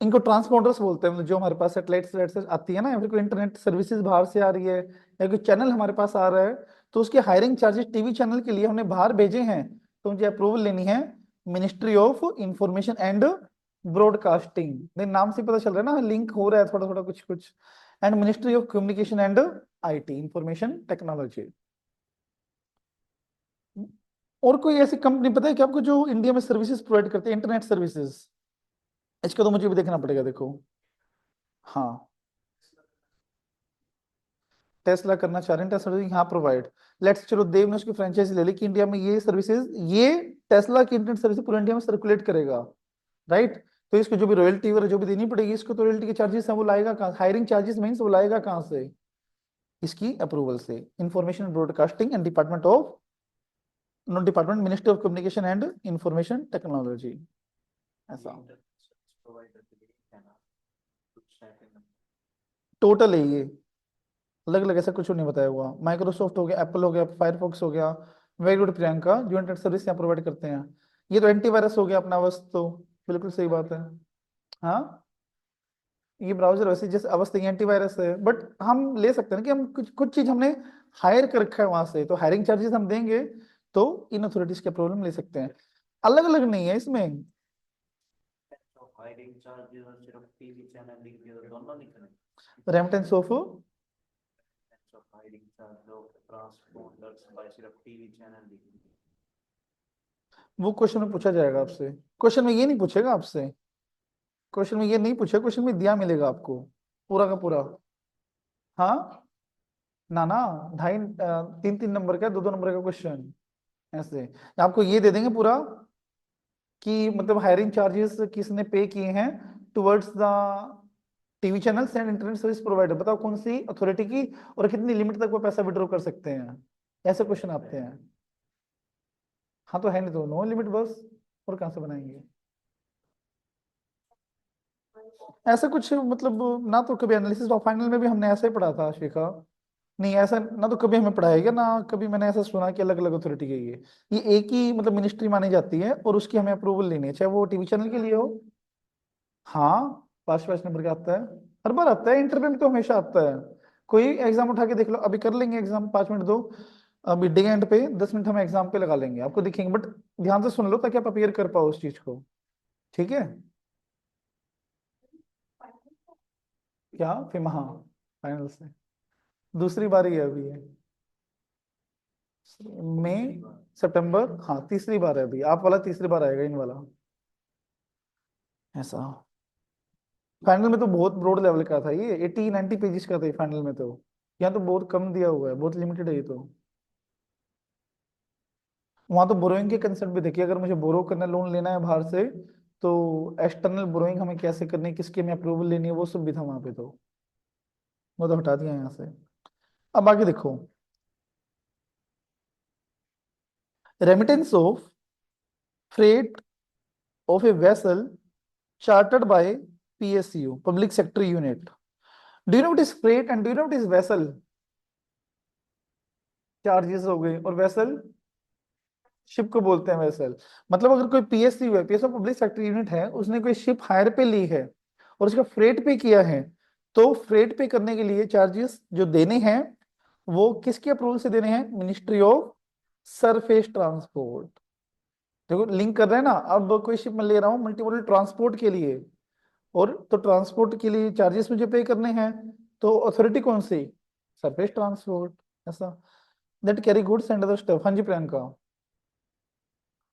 इनको ट्रांसपोंडर्स बोलते हैं, मतलब जो हमारे पास सैटेलाइट से आती है ना, या फिर कोई इंटरनेट सर्विसेज बाहर से आ रही है, या कोई चैनल हमारे पास आ रहा है, तो उसके हायरिंग चार्जेस टीवी चैनल के लिए हमने बाहर भेजे हैं, तो मुझे अप्रूवल लेनी है ministry of information and broadcasting. Then नाम से पता चल रहा है ना, लिंक हो रहा है थोड़ा थोड़ा कुछ कुछ। And ministry of communication and IT, information technology. और कोई ऐसी कंपनी पता है कि आपको जो इंडिया में सर्विसेज प्रोवाइड करते हैं, इंटरनेट सर्विसेज? इसका तो मुझे भी देखना पड़ेगा, देखो। हाँ, टेस्ला करना चाह रहे हैं, टेस्ला यहाँ प्रोवाइड, लेट्स चलो देव ने उसकी फ्रेंचाइजी ले ली कि इंडिया में ये सर्विसेज, ये टेस्ला की इंटरनेट सर्विस पूरे इंडिया में सर्कुलेट करेगा, राइट। तो इसको जो भी रॉयल्टी वगैरह जो भी देनी पड़ेगी, इसको तो रॉयल्टी के चार्जेस हैं वो लाएगा कहाँ, हायरिंग चार्जेस मीन्स वो लाएगा कहाँ से, इसकी अप्रूवल से, information broadcasting and department of, not department, ministry of communication and information technology, ऐसा प्रोवाइडर के लिए है ना कुछ है टोटल है ये, अलग अलग ऐसा कुछ नहीं बताया हुआ। माइक्रोसॉफ्ट हो गया, एप्पल हो गया, फायरफॉक्स हो गया, वेरी गुड प्रियंका, जो इंटरनेट सर्विस यहाँ प्रोवाइड करते हैं। ये तो एंटीवायरस हो गया अपना, बस तो बिल्कुल सही बात है। हाँ, ये ब्राउजर वैसे जैसे अवस्था एंटीवायरस है, बट हम ले सकते हैं कि हम कुछ कुछ चीज हमने हायर कर रखा है वहां से, तो हायरिंग चार्जेस हम देंगे तो इन अथॉरिटीज के प्रॉब्लम ले सकते हैं, अलग अलग नहीं है इसमें। तो हायरिंग चार्जेस और सिर्फ टीवी चैनल लिख दिया तो दोनों नहीं करेंगे रेमिटेंस ऑफ, तो हायरिंग चार्ज और ट्रांसपोर्टर्स बाय सिर्फ टीवी चैनल लिख दिया वो क्वेश्चन में पूछा जाएगा आपसे, क्वेश्चन में ये नहीं पूछेगा आपसे, क्वेश्चन में ये नहीं पूछेगा, क्वेश्चन में दिया मिलेगा आपको पूरा का पूरा। हाँ, ना ना, ढाई 3-3 नंबर का, 2-2 नंबर का क्वेश्चन, ऐसे आपको ये दे देंगे पूरा कि मतलब हायरिंग चार्जेस किसने पे किए हैं towards the TV channels and internet service provider, बताओ कौन सी अथॉरिटी की, और कितनी लिमिट तक वो पैसा विड्रॉ कर सकते हैं, ऐसे क्वेश्चन आते हैं। हाँ तो है नहीं तो नो लिमिट बस, और कहाँ से बनाएंगे ऐसा कुछ, मतलब ना तो कभी एनालिसिस ऑफ फाइनल में भी हमने ऐसा ही पढ़ा था शिखा, नहीं ऐसा ना तो कभी हमें पढ़ाएगा ना, कभी मैंने ऐसा सुना कि अलग अलग अथॉरिटी की ये एक ही मतलब मिनिस्ट्री मानी जाती है और उसकी हमें अप्रूवल लेनी है, चाहे वो टीवी चैनल के लिए हो। हाँ, 5-5 नंबर का आता है, हर बार आता है, इंटरव्यू में तो हमेशा आता है। कोई एग्जाम उठा के देख लो, अभी कर लेंगे एग्जाम, 5 मिनट दो, अभी डे एंड पे 10 मिनट हम एग्जाम पे लगा लेंगे, आपको दिखेंगे, बट ध्यान से सुन लो ताकि आप अपेयर कर पाओ उस चीज को, ठीक है। क्या फिर हाँ, फाइनल से दूसरी बारी है अभी है, मई तीसरी बार सितंबर, हाँ तीसरी बार है अभी, आप वाला तीसरी बार आएगा इन वाला, ऐसा। फाइनल में तो बहुत ब्रॉड लेवल का था ये, 80-90 पेजेस का था फाइनल में तो, यहाँ तो बहुत कम दिया हुआ है, बहुत लिमिटेड है ये तो। वहां तो बोरोइंग के कंसेप्ट भी देखिए, अगर मुझे बोरो करना, लोन लेना है बाहर से, तो एक्सटर्नल बोरोइंग हमें कैसे करनी है, किसके में अप्रूवल लेनी है, वो सब भी था वहां पे तो, वो तो हटा दिया यहाँ से। अब आगे देखो, remittance of freight of a vessel chartered by PSU, public sector unit. Do you know what is freight and do you know what is vessel? Charges हो गए, और वेसल शिप को बोलते हैं वेसल। मतलब अगर कोई पीएसयू है, पीएसयू पब्लिक सेक्टर यूनिट है, उसने कोई शिप हायर पे ली है और उसका फ्रेट पे किया है, तो फ्रेट पे करने के लिए चार्जेस जो देने हैं वो किसके अप्रूवल से देने हैं, मिनिस्ट्री ऑफ सरफेस ट्रांसपोर्ट। देखो लिंक कर रहे हैं ना, अब कोई शिप में ले रहा हूँ मल्टीमोडल ट्रांसपोर्ट के लिए, और तो ट्रांसपोर्ट के लिए चार्जेस मुझे पे करने हैं, तो अथॉरिटी कौन सी, सरफेस ट्रांसपोर्ट, ऐसा, that carry goods and other stuff. हाँ जी Priyanka,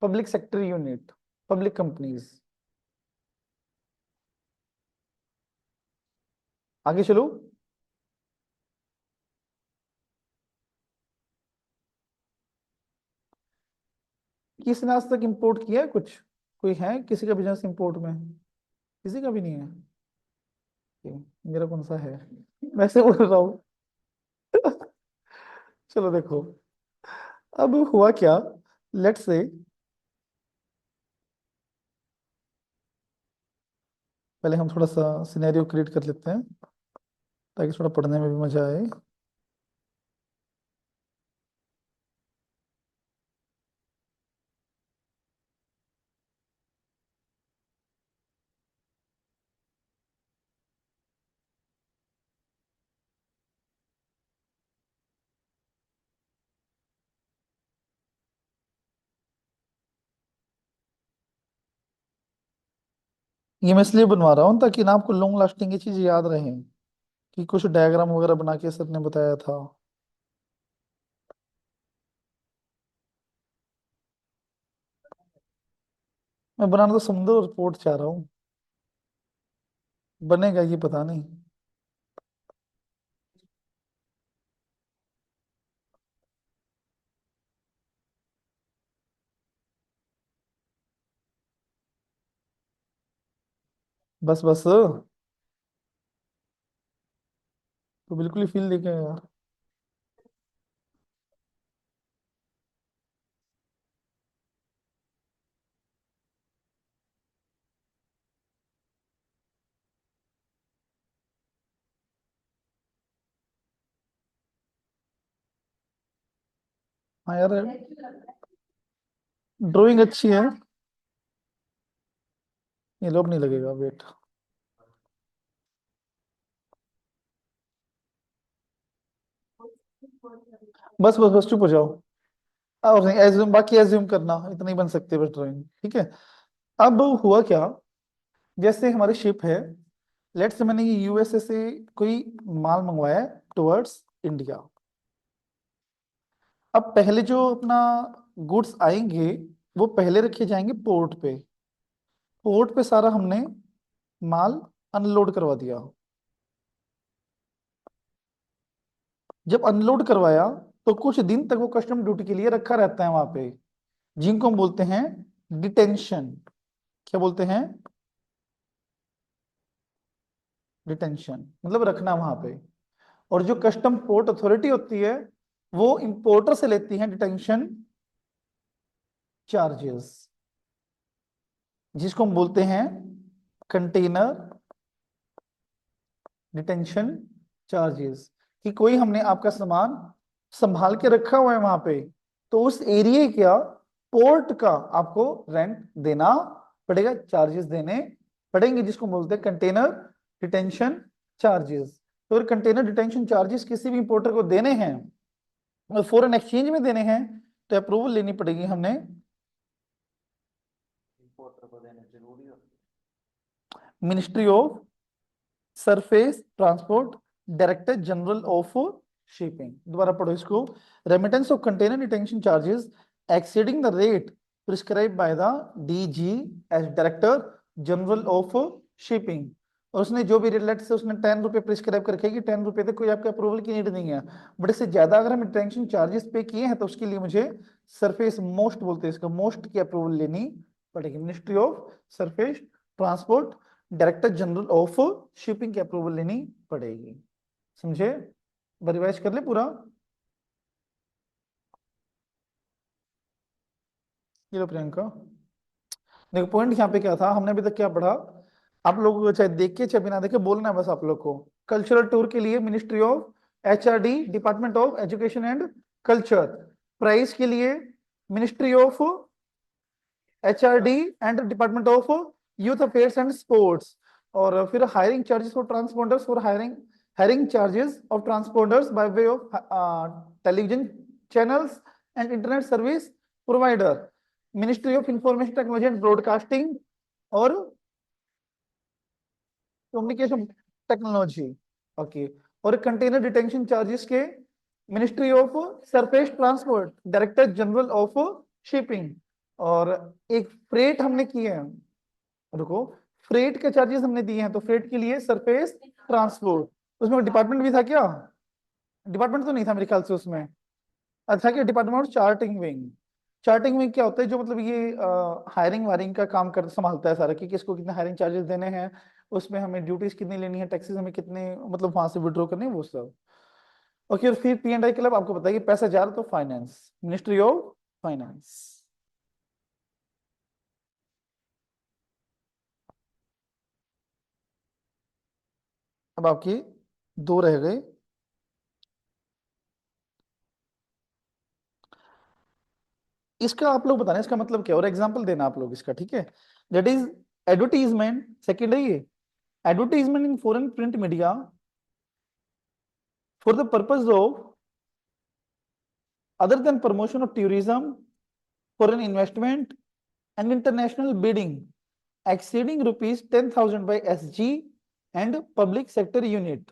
public sector unit, public companies. आगे चलो, किसने आज तक इंपोर्ट किया है कुछ, कोई है किसी का बिजनेस इंपोर्ट में, किसी का भी नहीं है। मेरा कौन सा है, वैसे बोल रहा हूँ। चलो देखो, अब हुआ क्या, लेट्स से पहले हम थोड़ा सा सिनेरियो क्रिएट कर लेते हैं ताकि थोड़ा पढ़ने में भी मजा आए। ये मैं इसलिए बनवा रहा हूँ ताकि ना आपको लॉन्ग लास्टिंग ये चीज याद रहे, कि कुछ डायग्राम वगैरह बना के सर ने बताया था। मैं बनाना तो समुद्र रिपोर्ट चाह रहा हूँ, बनेगा ये पता नहीं। बस बस, तो बिल्कुल ही फील देखे यार। हाँ यार, ड्राइंग अच्छी है। ये लोग नहीं लगेगा, वेट। बस बस बस, चुप हो जाओ। और नहीं, एज्यूम, बाकी एज्यूम करना, इतना ही बन सकते हैं बस ड्राइंग, ठीक है। अब हुआ क्या, जैसे हमारी शिप है, लेट्स से मैंने ये यूएसए से कोई माल मंगवाया है टुवर्ड्स इंडिया। अब पहले जो अपना गुड्स आएंगे, वो पहले रखे जाएंगे पोर्ट पे। पोर्ट पे सारा हमने माल अनलोड करवा दिया। जब अनलोड करवाया, तो कुछ दिन तक वो कस्टम ड्यूटी के लिए रखा रहता है वहां पे, जिनको हम बोलते हैं डिटेंशन। क्या बोलते हैं? डिटेंशन मतलब रखना वहां पे। और जो कस्टम पोर्ट अथॉरिटी होती है, वो इंपोर्टर से लेती है डिटेंशन चार्जेस, जिसको हम बोलते हैं कंटेनर डिटेंशन चार्जेस। कि कोई हमने आपका सामान संभाल के रखा हुआ है वहां पे, तो उस एरिया का, पोर्ट का आपको रेंट देना पड़ेगा, चार्जेस देने पड़ेंगे, जिसको बोलते हैं कंटेनर डिटेंशन चार्जेस। तो अगर कंटेनर डिटेंशन चार्जेस किसी भी इंपोर्टर को देने हैं और फॉरेन एक्सचेंज में देने हैं, तो अप्रूवल लेनी पड़ेगी हमने इंपोर्टर को देना जरूरी होता ministry of surface transport, director general of shipping. दोबारा पढ़ो इसको। Remittance of container detention charges exceeding the rate prescribe by the DG as director general of shipping. और उसने जो भी रेट से उसने 10 रुपए प्रिस्क्राइब करके कि 10 रुपए तक कोई आपके अप्रूवल की नीड नहीं है, बट इससे ज्यादा अगर हम डिटेंशन चार्जेस पे किए हैं, तो उसके लिए मुझे सरफेस मोस्ट बोलते हैं इसका, मोस्ट की अप्रूवल लेनी पड़ेगी। Ministry of surface transport, director general of shipping की अप्रूवल लेनी पड़ेगी। समझे? रिवाइज कर ले पूरा। ये लो प्रियंका, देखो पॉइंट यहाँ पे क्या था, हमने अभी तक क्या पढ़ा। आप लोगों को चाहे देख के चाहे बिना देखे बोलना है बस आप लोग को। कल्चरल टूर के लिए ministry of HRD, department of education and culture. Price के लिए ministry of HRD and department of youth affairs and sports. और फिर hiring charges for transponders, for hiring hiring charges of transponders by way of television channels and internet service provider. Ministry of information technology and broadcasting और communication technology. Okay. और container detention charges के ministry of surface transport, director general of shipping. और एक freight हमने किए हैं, रुको, freight के चार्जेस हमने दिए हैं, तो फ्रेट के लिए सरफेस ट्रांसपोर्ट। उसमें डिपार्टमेंट भी था क्या? डिपार्टमेंट तो नहीं था मेरे ख्याल से उसमें। अच्छा, कि department of charting wing. Charting wing क्या होता है, जो मतलब ये हायरिंग वायरिंग का काम कर संभालता है सारा, कि किसको कितने हायरिंग चार्जेस देने हैं, उसमें हमें ड्यूटीज कितनी लेनी है, टैक्सेस हमें कितने मतलब वहां से विड्रॉ करने हैं, वो सब। ओके। और फिर P&I क्लब आपको बताइए, पैसा जा रहा तो फाइनेंस, मिनिस्ट्री ऑफ फाइनेंस। अब आपकी दो रह गए। इसका आप लोग बताना इसका मतलब क्या, और एग्जांपल देना आप लोग इसका, ठीक है। दैट इज एडवर्टीजमेंट, सेकंड है ये, advertisement in foreign print media for the purpose of other than promotion of tourism, foreign investment and international bidding exceeding rupees 10,000 by SG and public sector unit।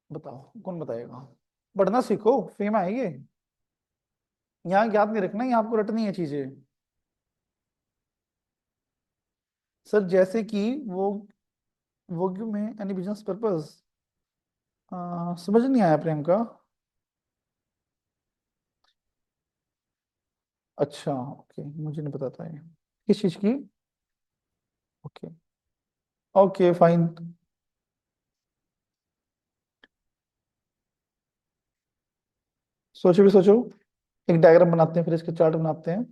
बताओ कौन बताएगा? पढ़ना सीखो, fame है ये, यहाँ याद नहीं रखना, यहाँ आपको रटनी है चीजें। सर जैसे कि वो में एनी बिजनेस पर्पस, समझ नहीं आया प्रियंका। अच्छा ओके, मुझे नहीं पता था ये किस चीज की। ओके। Okay fine. सोचो भी सोचो, एक डायग्राम बनाते हैं फिर इसके चार्ट बनाते हैं।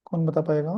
कौन बता पाएगा?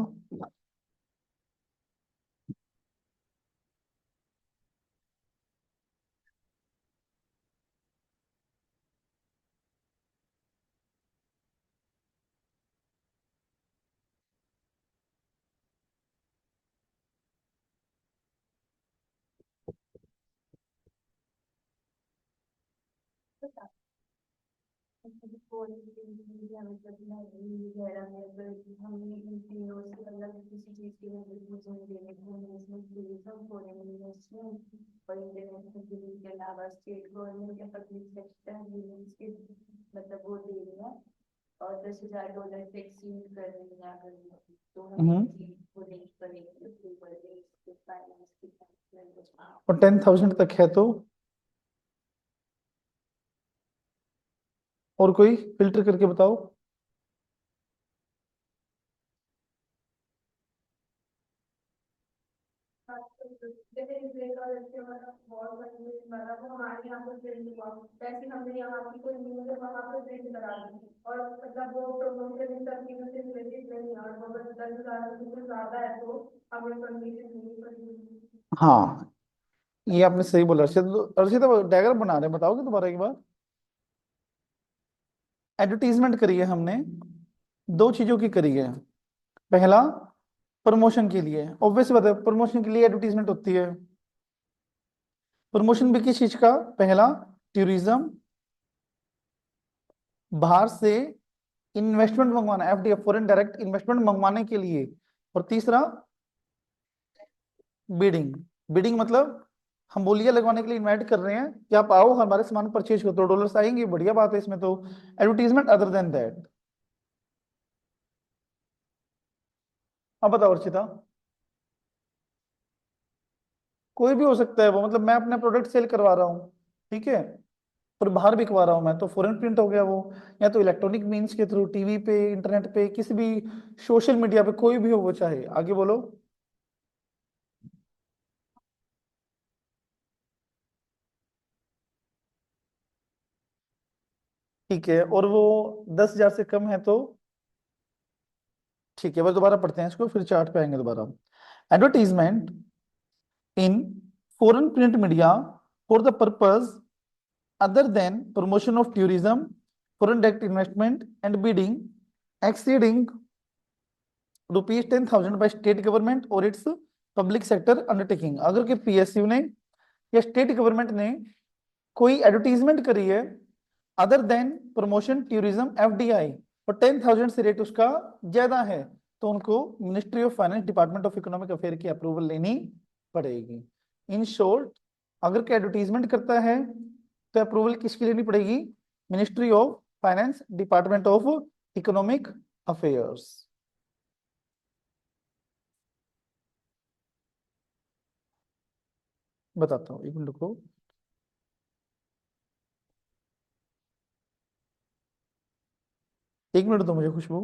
10,000 तक है तो? और कोई फिल्टर करके बताओ। हाँ, ये आपने सही बोला अर्षित। अर्षित अब डायग्राम बना रहे हैं, बताओगे दोबारा एक बार? एडवर्टीजमेंट करी है हमने, दो चीजों की करी है। पहला, प्रमोशन के लिए, ऑब्वियस बात है प्रमोशन के लिए एडवर्टीजमेंट होती है। प्रमोशन भी किस चीज का? पहला, टूरिज्म, बाहर से इन्वेस्टमेंट मंगवाना, एफडीआई फॉरेन डायरेक्ट इन्वेस्टमेंट मंगवाने के लिए। और तीसरा, बिडिंग। बिडिंग मतलब हम बोलियां लगवाने के लिए इनवाइट कर रहे हैं कि आप आओ हमारे सामान परचेज करो, तो डॉलर्स आएंगे, बढ़िया बात है इसमें तो। Advertisement other than that. अब बताओ अर्चिता। कोई भी हो सकता है वो, मतलब मैं अपना प्रोडक्ट सेल करवा रहा हूँ, ठीक है, और बाहर बिकवा रहा हूँ मैं, तो फॉरेन प्रिंट हो गया वो। या तो इलेक्ट्रॉनिक मीन्स के थ्रू, टीवी पे, इंटरनेट पे, किसी भी सोशल मीडिया पे, कोई भी हो वो, चाहे। आगे बोलो। ठीक है, और वो 10,000 से कम है तो? ठीक है, बस दोबारा पढ़ते हैं इसको, फिर चार्ट पे आएंगे दोबारा। Advertisement in foreign print media for the purpose other than promotion of tourism, foreign direct investment and bidding exceeding rupees 10,000 by state government or its public sector undertaking। अगर के पीएसयू ने या स्टेट गवर्नमेंट ने कोई advertisement करी है other than promotion tourism FDI, और 10,000 से रेट उसका ज्यादा है, तो उनको ministry of finance, department of economic affair की अप्रूवल लेनी पड़ेगी। इन शॉर्ट, अगर कोई एडवर्टीजमेंट करता है तो अप्रूवल किसकी लेनी पड़ेगी? Ministry of finance, department of economic affairs. बताता हूँ, एक मिनट को। एक मिनट दो मुझे खुशबू।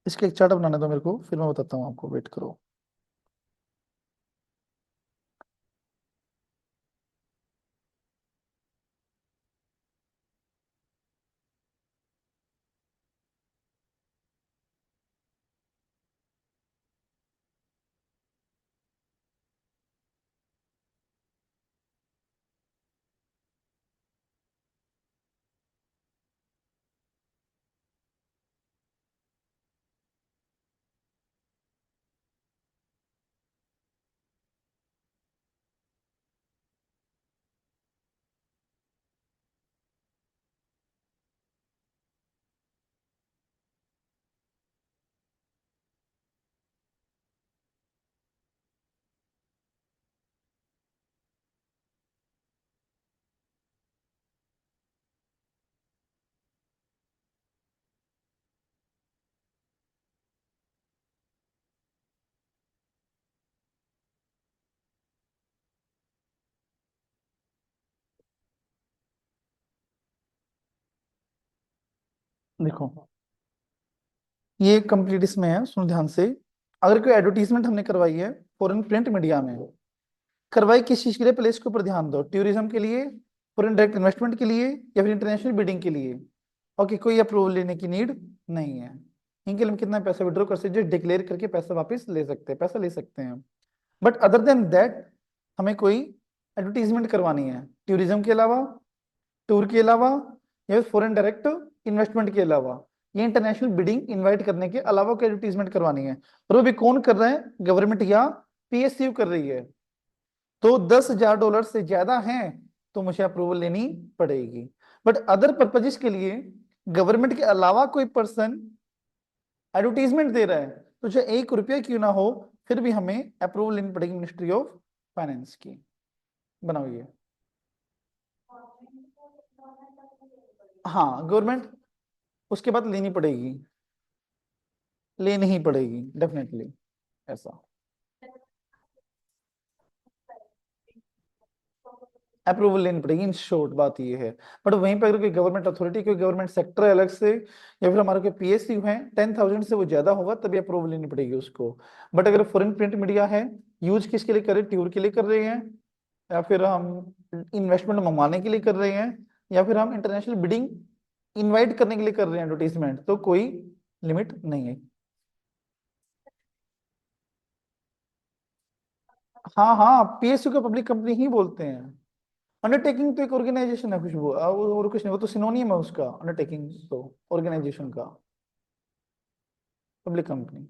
इसके एक चार्ट बनाने दो मेरे को, फिर मैं बताता हूँ आपको, वेट करो। देखो ये कंप्लीट इसमें है, सुनो ध्यान से। अगर कोई एडवर्टीजमेंट हमने करवाई है फॉरेन प्रिंट मीडिया में, करवाई किस चीज के लिए, पहले इसके ऊपर ध्यान दो। टूरिज्म के लिए, फॉरेन डायरेक्ट इन्वेस्टमेंट के लिए, या फिर इंटरनेशनल बिडिंग के लिए। ओके, कोई अप्रूवल लेने की नीड नहीं है। इनके लिए हम कितना पैसा विड्रॉ कर सकते हैं, डिक्लेयर करके पैसा वापस ले सकते हैं, पैसा ले सकते हैं। बट अदर देन दैट हमें कोई एडवर्टीजमेंट करवानी है टूरिज्म के अलावा, टूर के अलावा, या फॉरेन डायरेक्ट इन्वेस्टमेंट के अलावा, ये इंटरनेशनल बिडिंग इनवाइट करने के अलावा कोई एडवर्टीजमेंट करवानी है, और वो भी कौन कर रहा है, गवर्नमेंट या पीएसयू कर रही है, तो $10,000 से ज्यादा है तो मुझे अप्रूवल लेनी पड़ेगी। बट अदर पर्पजेस के लिए गवर्नमेंट के अलावा कोई पर्सन एडवर्टीजमेंट दे रहा है, तो चाहे ₹1 क्यों ना हो, फिर भी हमें अप्रूवल लेनी पड़ेगी मिनिस्ट्री ऑफ फाइनेंस की। बनाओ ये। हाँ, गवर्नमेंट उसके बाद लेनी पड़ेगी, लेनी ही पड़ेगी डेफिनेटली, ऐसा अप्रूवल लेनी पड़ेगी, इन शॉर्ट बात ये है। बट वहीं पर अगर कोई गवर्नमेंट अथॉरिटी, कोई गवर्नमेंट सेक्टर अलग से, या फिर हमारे कोई पीएसयू है, 10,000 से वो ज्यादा होगा तभी अप्रूवल लेनी पड़ेगी उसको। बट अगर फॉरेन प्रिंट मीडिया है, यूज किसके लिए कर रहे हैं, टूर के लिए कर रहे हैं, या फिर हम इन्वेस्टमेंट मंगवाने के लिए कर रहे हैं, या फिर हम इंटरनेशनल बिडिंग इनवाइट करने के लिए कर रहे हैं एडवर्टीजमेंट, तो कोई लिमिट नहीं है। हाँ हाँ, पीएसयू को पब्लिक कंपनी ही बोलते हैं। अंडरटेकिंग तो एक ऑर्गेनाइजेशन है खुशबू, और कुछ नहीं, वो तो सिनोनियम है उसका, अंडरटेकिंग तो ऑर्गेनाइजेशन का, पब्लिक कंपनी।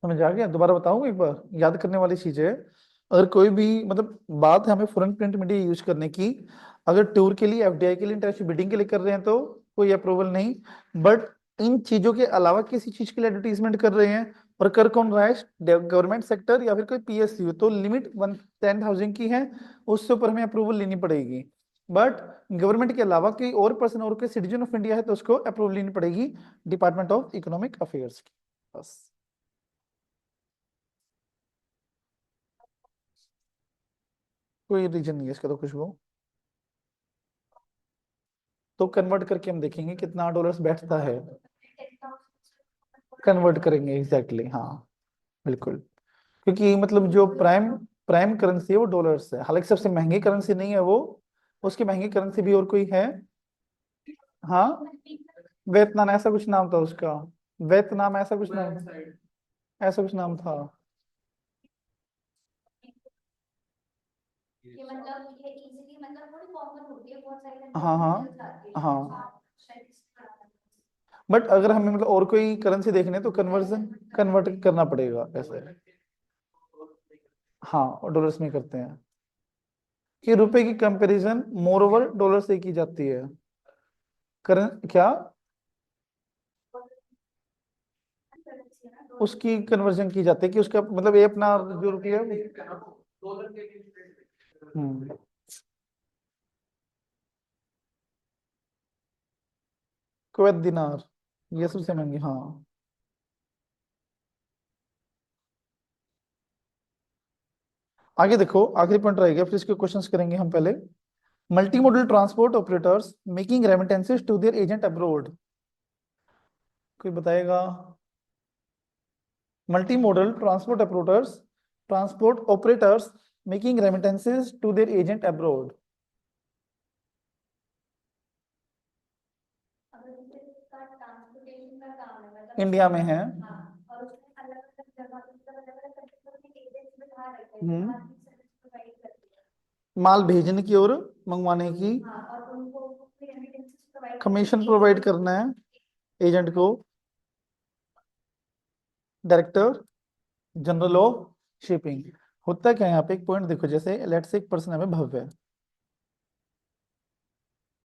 समझ आ गया, दोबारा बताऊंगा एक बार, याद करने वाली चीज है। अगर कोई भी मतलब बात है हमें फॉरेन प्रिंट मीडिया यूज करने की, अगर टूर के लिए, एफडीआई के लिए, इंटरनेशनल बिडिंग के लिए कर रहे हैं तो कोई अप्रूवल नहीं। बट इन चीजों के अलावा किसी चीज के लिए एडवर्टीजमेंट कर रहे हैं, और कर कौन रहा है, गवर्नमेंट सेक्टर या फिर कोई पीएसयू, तो लिमिट 10,000 की है, उससे ऊपर हमें अप्रूवल लेनी पड़ेगी। बट गवर्नमेंट के अलावा कोई और पर्सन और कोई सिटीजन ऑफ इंडिया है तो उसको अप्रूवल लेनी पड़ेगी डिपार्टमेंट ऑफ इकोनॉमिक अफेयर्स की, बस। कोई रीजन नहीं है इसका तो खुशबू। तो कन्वर्ट करके हम देखेंगे कितना डॉलर्स बैठता है, कन्वर्ट करेंगे एग्जैक्टली हाँ, बिल्कुल। क्योंकि मतलब जो प्राइम प्राइम करेंसी है वो डॉलर्स है, हालांकि सबसे महंगी करेंसी नहीं है वो, उसकी महंगी करेंसी भी और कोई है। हाँ, वियतनाम ऐसा कुछ नाम था उसका, वियतनाम ऐसा कुछ नाम, ऐसा कुछ नाम था। ये मतलब ये इजीली मतलब थोड़ी कॉमन होती है, बहुत सारी हाँ कंट्रीज में चल जाती हाँ है। हाँ। हाँ, शायद इससे बड़ा है। बट अगर हमें मतलब और कोई करेंसी देखने तो कन्वर्जन कन्वर्ट करना पड़ेगा ऐसे। हाँ, और डॉलर्स में करते हैं कि रुपए की कंपैरिजन मोर ओवर डॉलर से की जाती है। करन क्या, Currency है ना, उसकी कन्वर्जन की जाती है कि उसका मतलब ये अपना जो रुपया है हम्म, कुवैत दिनार, ये सबसे महंगी हाँ। आगे देखो, आखिरी पॉइंट रहेगा, फिर इसके क्वेश्चंस करेंगे हम पहले। Multi modal transport operators making remittances to their agent abroad, कोई बताएगा। Multi modal transport operators making remittances to their agent abroad. अगर जैसे इसका ट्रांसपोर्टेशन का काम है, मतलब इंडिया में है। हाँ, और उसमें अलग अलग जगह मतलब अलग अलग कंट्री में एजेंट्स बिठा रखे हैं जो हम्म, बाकी सर्विस प्रोवाइड करती है। माल भेजने की और मंगवाने की हाँ, और उनको रेमिटेंसेस प्रोवाइड करते कमीशन हैं प्रोवाइड एजेंट करना को। है एजेंट को। Director general of shipping. होता क्या है यहाँ पे, एक पॉइंट देखो, जैसे लेट्स से एक पर्सन है भव्य,